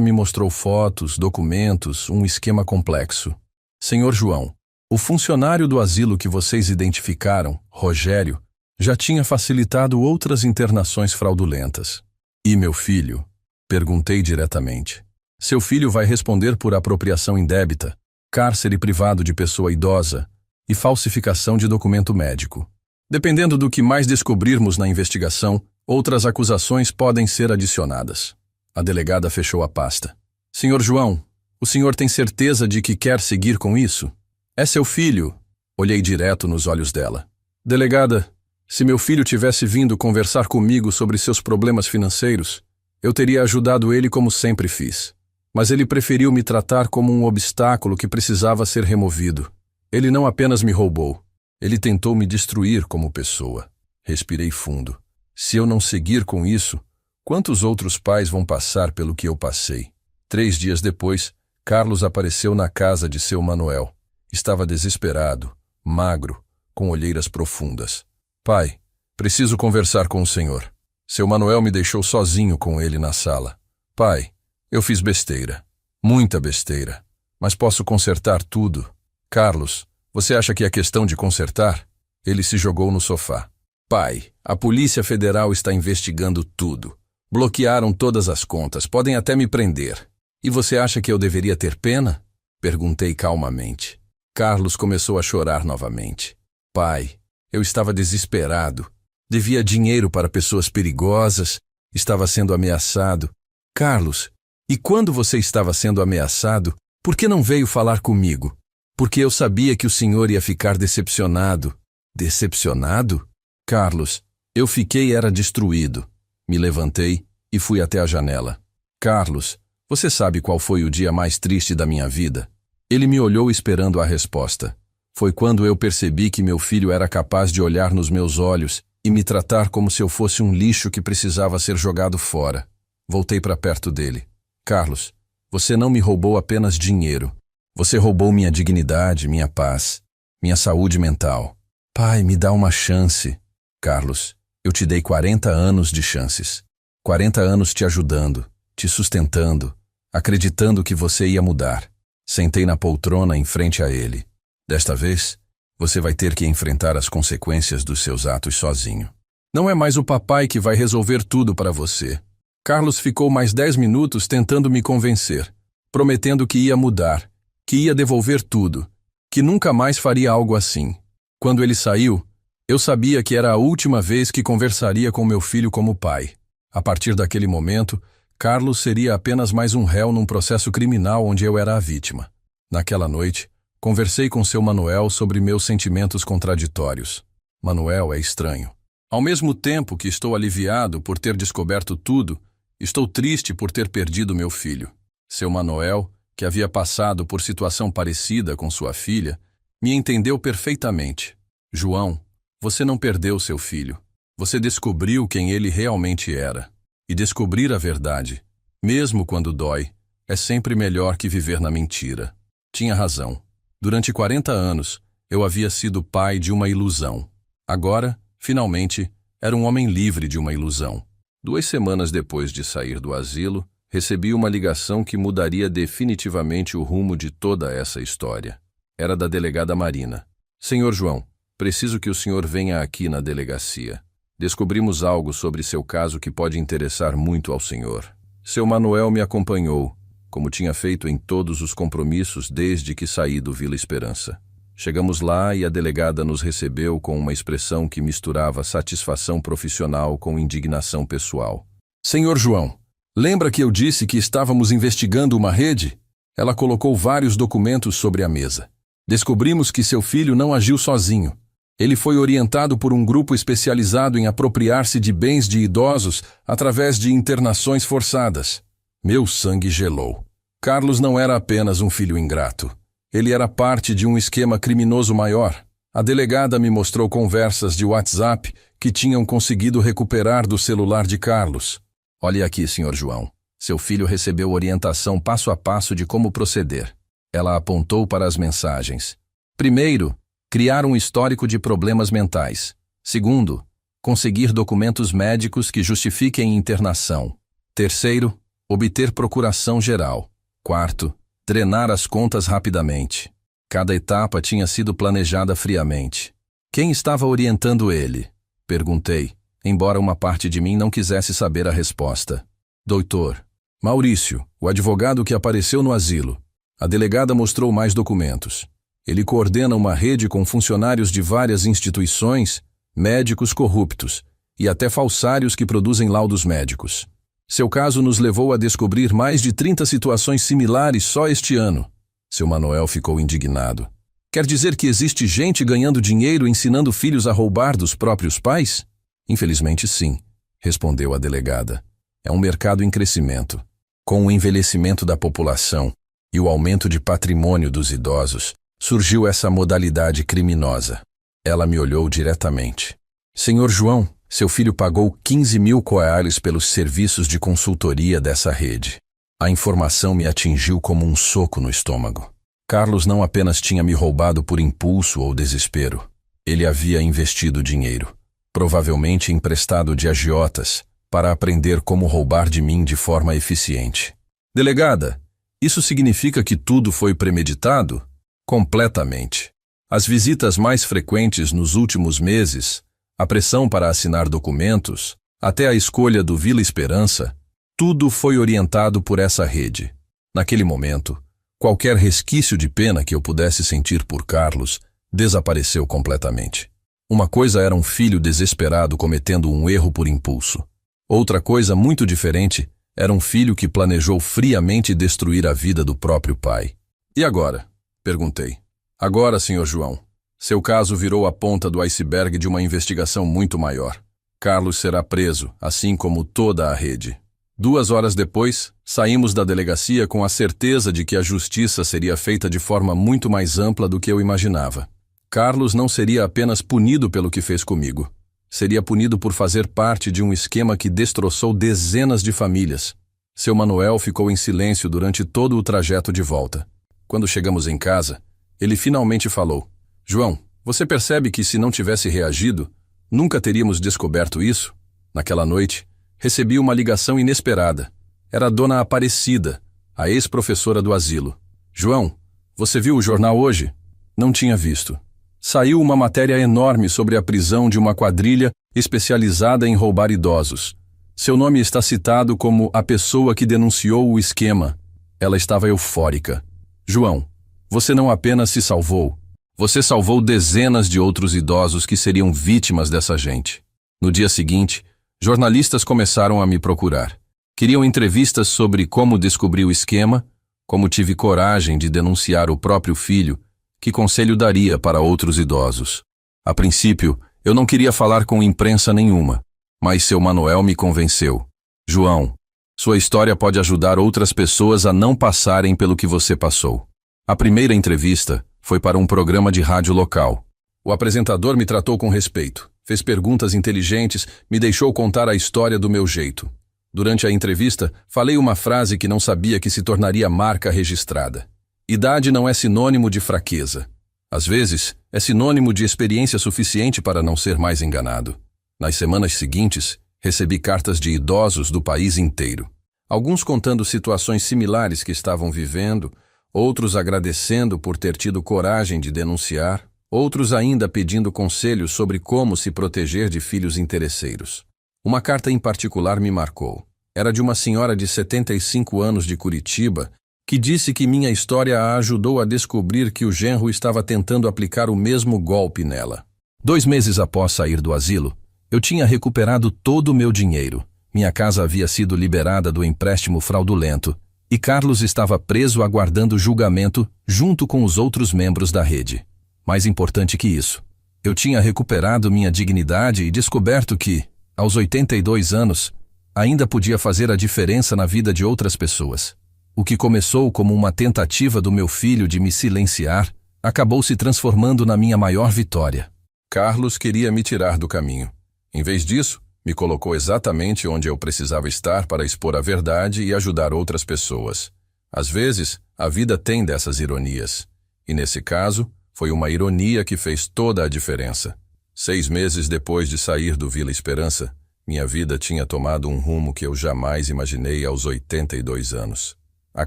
me mostrou fotos, documentos, um esquema complexo. Senhor João, o funcionário do asilo que vocês identificaram, Rogério, já tinha facilitado outras internações fraudulentas. E meu filho? Perguntei diretamente. Seu filho vai responder por apropriação indébita, cárcere privado de pessoa idosa e falsificação de documento médico. Dependendo do que mais descobrirmos na investigação, outras acusações podem ser adicionadas. A delegada fechou a pasta. Senhor João, o senhor tem certeza de que quer seguir com isso? É seu filho. Olhei direto nos olhos dela. Delegada, se meu filho tivesse vindo conversar comigo sobre seus problemas financeiros, eu teria ajudado ele como sempre fiz. Mas ele preferiu me tratar como um obstáculo que precisava ser removido. Ele não apenas me roubou. Ele tentou me destruir como pessoa. Respirei fundo. Se eu não seguir com isso, quantos outros pais vão passar pelo que eu passei? 3 dias depois, Carlos apareceu na casa de seu Manuel. Estava desesperado, magro, com olheiras profundas. Pai, preciso conversar com o senhor. Seu Manuel me deixou sozinho com ele na sala. Pai, eu fiz besteira. Muita besteira. Mas posso consertar tudo. Carlos, você acha que é questão de consertar? Ele se jogou no sofá. Pai, a Polícia Federal está investigando tudo. Bloquearam todas as contas, podem até me prender. E você acha que eu deveria ter pena? Perguntei calmamente. Carlos começou a chorar novamente. Pai, eu estava desesperado. Devia dinheiro para pessoas perigosas. Estava sendo ameaçado. Carlos, e quando você estava sendo ameaçado, por que não veio falar comigo? Porque eu sabia que o senhor ia ficar decepcionado. Decepcionado? Carlos, eu fiquei destruído. Me levantei e fui até a janela. Carlos, você sabe qual foi o dia mais triste da minha vida? Ele me olhou esperando a resposta. Foi quando eu percebi que meu filho era capaz de olhar nos meus olhos e me tratar como se eu fosse um lixo que precisava ser jogado fora. Voltei para perto dele. Carlos, você não me roubou apenas dinheiro. Você roubou minha dignidade, minha paz, minha saúde mental. Pai, me dá uma chance. Carlos, eu te dei 40 anos de chances. 40 anos te ajudando, te sustentando, acreditando que você ia mudar. Sentei na poltrona em frente a ele. Desta vez, você vai ter que enfrentar as consequências dos seus atos sozinho. Não é mais o papai que vai resolver tudo para você. Carlos ficou mais 10 minutos tentando me convencer, prometendo que ia mudar, que ia devolver tudo, que nunca mais faria algo assim. Quando ele saiu, eu sabia que era a última vez que conversaria com meu filho como pai. A partir daquele momento, Carlos seria apenas mais um réu num processo criminal onde eu era a vítima. Naquela noite, conversei com seu Manuel sobre meus sentimentos contraditórios. Manuel é estranho. Ao mesmo tempo que estou aliviado por ter descoberto tudo, estou triste por ter perdido meu filho. Seu Manuel, que havia passado por situação parecida com sua filha, me entendeu perfeitamente. João, você não perdeu seu filho. Você descobriu quem ele realmente era. E descobrir a verdade, mesmo quando dói, é sempre melhor que viver na mentira. Tinha razão. Durante 40 anos, eu havia sido pai de uma ilusão. Agora, finalmente, era um homem livre de uma ilusão. 2 semanas depois de sair do asilo, recebi uma ligação que mudaria definitivamente o rumo de toda essa história. Era da delegada Marina. Senhor João, preciso que o senhor venha aqui na delegacia. Descobrimos algo sobre seu caso que pode interessar muito ao senhor. Seu Manuel me acompanhou, como tinha feito em todos os compromissos desde que saí do Vila Esperança. Chegamos lá e a delegada nos recebeu com uma expressão que misturava satisfação profissional com indignação pessoal. Senhor João, lembra que eu disse que estávamos investigando uma rede? Ela colocou vários documentos sobre a mesa. Descobrimos que seu filho não agiu sozinho. Ele foi orientado por um grupo especializado em apropriar-se de bens de idosos através de internações forçadas. Meu sangue gelou. Carlos não era apenas um filho ingrato. Ele era parte de um esquema criminoso maior. A delegada me mostrou conversas de WhatsApp que tinham conseguido recuperar do celular de Carlos. Olhe aqui, Sr. João. Seu filho recebeu orientação passo a passo de como proceder. Ela apontou para as mensagens. Primeiro, criar um histórico de problemas mentais. Segundo, conseguir documentos médicos que justifiquem internação. Terceiro, obter procuração geral. Quarto, drenar as contas rapidamente. Cada etapa tinha sido planejada friamente. Quem estava orientando ele? Perguntei, embora uma parte de mim não quisesse saber a resposta. Doutor Maurício, o advogado que apareceu no asilo. A delegada mostrou mais documentos. Ele coordena uma rede com funcionários de várias instituições, médicos corruptos e até falsários que produzem laudos médicos. Seu caso nos levou a descobrir mais de 30 situações similares só este ano. Seu Manuel ficou indignado. Quer dizer que existe gente ganhando dinheiro ensinando filhos a roubar dos próprios pais? Infelizmente sim, respondeu a delegada. É um mercado em crescimento. Com o envelhecimento da população e o aumento de patrimônio dos idosos, surgiu essa modalidade criminosa. Ela me olhou diretamente. Senhor João, seu filho pagou 15 mil reais pelos serviços de consultoria dessa rede. A informação me atingiu como um soco no estômago. Carlos não apenas tinha me roubado por impulso ou desespero. Ele havia investido dinheiro, provavelmente emprestado de agiotas, para aprender como roubar de mim de forma eficiente. Delegada, isso significa que tudo foi premeditado? Completamente. As visitas mais frequentes nos últimos meses, a pressão para assinar documentos, até a escolha do Vila Esperança, tudo foi orientado por essa rede. Naquele momento, qualquer resquício de pena que eu pudesse sentir por Carlos desapareceu completamente. Uma coisa era um filho desesperado cometendo um erro por impulso. Outra coisa muito diferente era um filho que planejou friamente destruir a vida do próprio pai. E agora? Perguntei. Agora, Sr. João, seu caso virou a ponta do iceberg de uma investigação muito maior. Carlos será preso, assim como toda a rede. 2 horas depois, saímos da delegacia com a certeza de que a justiça seria feita de forma muito mais ampla do que eu imaginava. Carlos não seria apenas punido pelo que fez comigo. Seria punido por fazer parte de um esquema que destroçou dezenas de famílias. Seu Manuel ficou em silêncio durante todo o trajeto de volta. Quando chegamos em casa, ele finalmente falou: João, você percebe que se não tivesse reagido, nunca teríamos descoberto isso? Naquela noite, recebi uma ligação inesperada. Era a dona Aparecida, a ex-professora do asilo. João, você viu o jornal hoje? Não tinha visto. Saiu uma matéria enorme sobre a prisão de uma quadrilha especializada em roubar idosos. Seu nome está citado como a pessoa que denunciou o esquema. Ela estava eufórica. João, você não apenas se salvou, você salvou dezenas de outros idosos que seriam vítimas dessa gente. No dia seguinte, jornalistas começaram a me procurar. Queriam entrevistas sobre como descobri o esquema, como tive coragem de denunciar o próprio filho, que conselho daria para outros idosos. A princípio, eu não queria falar com imprensa nenhuma, mas seu Manuel me convenceu. João, sua história pode ajudar outras pessoas a não passarem pelo que você passou. A primeira entrevista foi para um programa de rádio local. O apresentador me tratou com respeito, fez perguntas inteligentes, me deixou contar a história do meu jeito. Durante a entrevista, falei uma frase que não sabia que se tornaria marca registrada. Idade não é sinônimo de fraqueza. Às vezes, é sinônimo de experiência suficiente para não ser mais enganado. Nas semanas seguintes, Recebi cartas de idosos do país inteiro. Alguns contando situações similares que estavam vivendo, outros agradecendo por ter tido coragem de denunciar, outros ainda pedindo conselhos sobre como se proteger de filhos interesseiros. Uma carta em particular me marcou. Era de uma senhora de 75 anos de Curitiba, que disse que minha história a ajudou a descobrir que o genro estava tentando aplicar o mesmo golpe nela. 2 meses após sair do asilo, eu tinha recuperado todo o meu dinheiro. Minha casa havia sido liberada do empréstimo fraudulento e Carlos estava preso aguardando julgamento junto com os outros membros da rede. Mais importante que isso, eu tinha recuperado minha dignidade e descoberto que, aos 82 anos, ainda podia fazer a diferença na vida de outras pessoas. O que começou como uma tentativa do meu filho de me silenciar, acabou se transformando na minha maior vitória. Carlos queria me tirar do caminho. Em vez disso, me colocou exatamente onde eu precisava estar para expor a verdade e ajudar outras pessoas. Às vezes, a vida tem dessas ironias. E nesse caso, foi uma ironia que fez toda a diferença. 6 meses depois de sair do Vila Esperança, minha vida tinha tomado um rumo que eu jamais imaginei aos 82 anos. A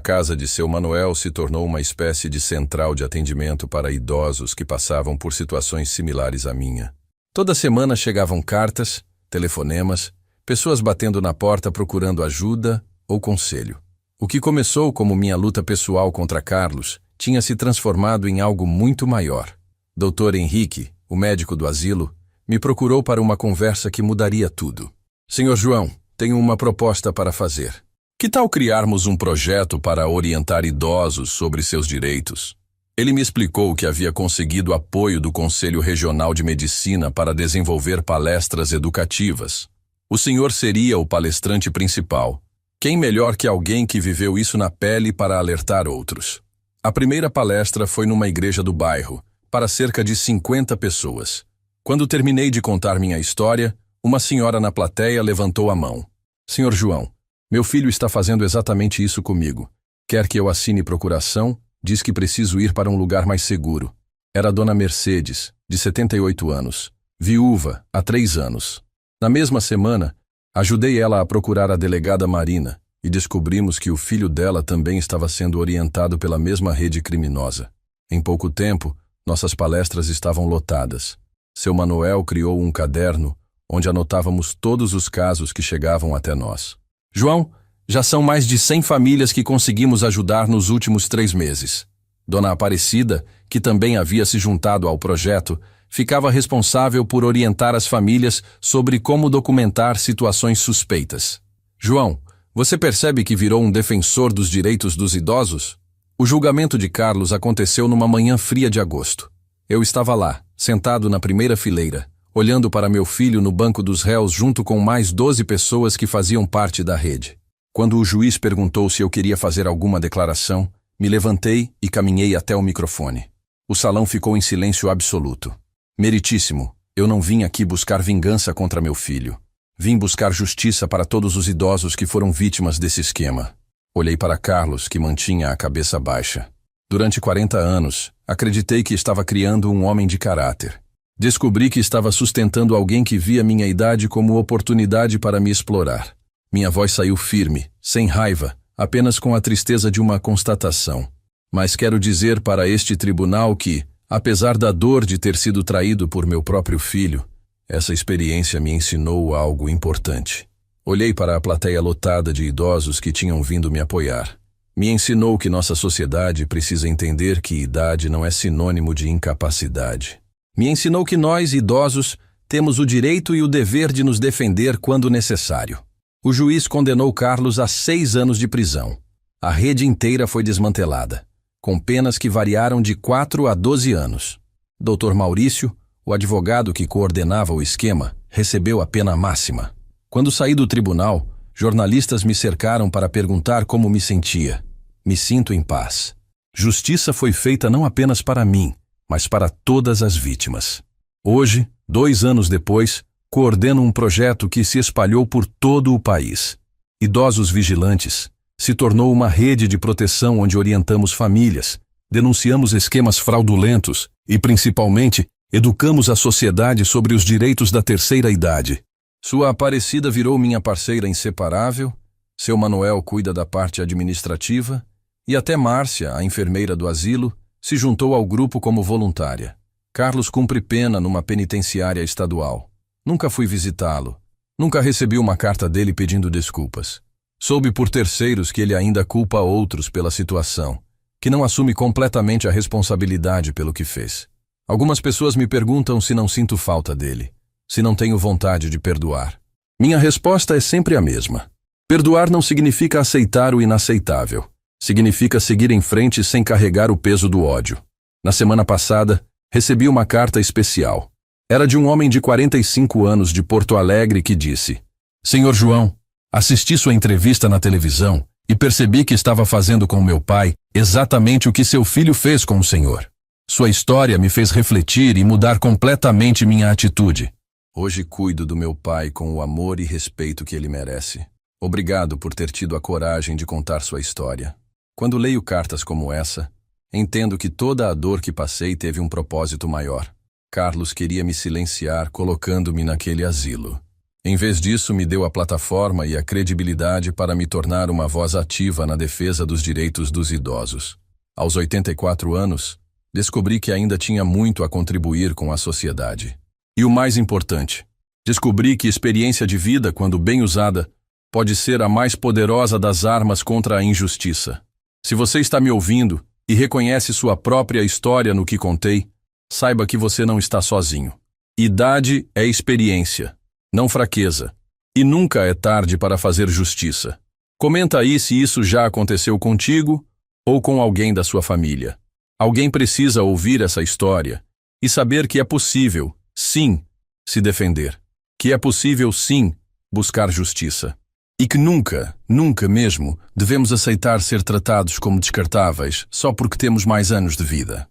casa de seu Manuel se tornou uma espécie de central de atendimento para idosos que passavam por situações similares à minha. Toda semana chegavam cartas, telefonemas, pessoas batendo na porta procurando ajuda ou conselho. O que começou como minha luta pessoal contra Carlos tinha se transformado em algo muito maior. Dr. Henrique, o médico do asilo, me procurou para uma conversa que mudaria tudo. Senhor João, tenho uma proposta para fazer. Que tal criarmos um projeto para orientar idosos sobre seus direitos? Ele me explicou que havia conseguido apoio do Conselho Regional de Medicina para desenvolver palestras educativas. O senhor seria o palestrante principal. Quem melhor que alguém que viveu isso na pele para alertar outros? A primeira palestra foi numa igreja do bairro, para cerca de 50 pessoas. Quando terminei de contar minha história, uma senhora na plateia levantou a mão. Senhor João, meu filho está fazendo exatamente isso comigo. Quer que eu assine procuração? Diz que preciso ir para um lugar mais seguro. Era a dona Mercedes, de 78 anos, viúva há 3 anos. Na mesma semana, ajudei ela a procurar a delegada Marina e descobrimos que o filho dela também estava sendo orientado pela mesma rede criminosa. Em pouco tempo, nossas palestras estavam lotadas. Seu Manuel criou um caderno onde anotávamos todos os casos que chegavam até nós. João, já são mais de 100 famílias que conseguimos ajudar nos últimos 3 meses. Dona Aparecida, que também havia se juntado ao projeto, ficava responsável por orientar as famílias sobre como documentar situações suspeitas. João, você percebe que virou um defensor dos direitos dos idosos? O julgamento de Carlos aconteceu numa manhã fria de agosto. Eu estava lá, sentado na primeira fileira, olhando para meu filho no banco dos réus junto com mais 12 pessoas que faziam parte da rede. Quando o juiz perguntou se eu queria fazer alguma declaração, me levantei e caminhei até o microfone. O salão ficou em silêncio absoluto. Meritíssimo, eu não vim aqui buscar vingança contra meu filho. Vim buscar justiça para todos os idosos que foram vítimas desse esquema. Olhei para Carlos, que mantinha a cabeça baixa. Durante 40 anos, acreditei que estava criando um homem de caráter. Descobri que estava sustentando alguém que via minha idade como oportunidade para me explorar. Minha voz saiu firme, sem raiva, apenas com a tristeza de uma constatação. Mas quero dizer para este tribunal que, apesar da dor de ter sido traído por meu próprio filho, essa experiência me ensinou algo importante. Olhei para a plateia lotada de idosos que tinham vindo me apoiar. Me ensinou que nossa sociedade precisa entender que idade não é sinônimo de incapacidade. Me ensinou que nós, idosos, temos o direito e o dever de nos defender quando necessário. O juiz condenou Carlos a 6 anos de prisão. A rede inteira foi desmantelada, com penas que variaram de 4 a 12 anos. Dr. Maurício, o advogado que coordenava o esquema, recebeu a pena máxima. Quando saí do tribunal, jornalistas me cercaram para perguntar como me sentia. Me sinto em paz. Justiça foi feita não apenas para mim, mas para todas as vítimas. Hoje, 2 anos depois, coordeno um projeto que se espalhou por todo o país. Idosos Vigilantes se tornou uma rede de proteção onde orientamos famílias, denunciamos esquemas fraudulentos e, principalmente, educamos a sociedade sobre os direitos da terceira idade. Sua Aparecida virou minha parceira inseparável, seu Manuel cuida da parte administrativa e até Márcia, a enfermeira do asilo, se juntou ao grupo como voluntária. Carlos cumpre pena numa penitenciária estadual. Nunca fui visitá-lo. Nunca recebi uma carta dele pedindo desculpas. Soube por terceiros que ele ainda culpa outros pela situação, que não assume completamente a responsabilidade pelo que fez. Algumas pessoas me perguntam se não sinto falta dele, se não tenho vontade de perdoar. Minha resposta é sempre a mesma. Perdoar não significa aceitar o inaceitável. Significa seguir em frente sem carregar o peso do ódio. Na semana passada, recebi uma carta especial. Era de um homem de 45 anos de Porto Alegre que disse: Senhor João, assisti sua entrevista na televisão e percebi que estava fazendo com meu pai exatamente o que seu filho fez com o senhor. Sua história me fez refletir e mudar completamente minha atitude. Hoje cuido do meu pai com o amor e respeito que ele merece. Obrigado por ter tido a coragem de contar sua história. Quando leio cartas como essa, entendo que toda a dor que passei teve um propósito maior. Carlos queria me silenciar colocando-me naquele asilo. Em vez disso, me deu a plataforma e a credibilidade para me tornar uma voz ativa na defesa dos direitos dos idosos. Aos 84 anos, descobri que ainda tinha muito a contribuir com a sociedade. E o mais importante, descobri que experiência de vida, quando bem usada, pode ser a mais poderosa das armas contra a injustiça. Se você está me ouvindo e reconhece sua própria história no que contei, saiba que você não está sozinho. Idade é experiência, não fraqueza. E nunca é tarde para fazer justiça. Comenta aí se isso já aconteceu contigo ou com alguém da sua família. Alguém precisa ouvir essa história e saber que é possível, sim, se defender. Que é possível, sim, buscar justiça. E que nunca, nunca mesmo, devemos aceitar ser tratados como descartáveis só porque temos mais anos de vida.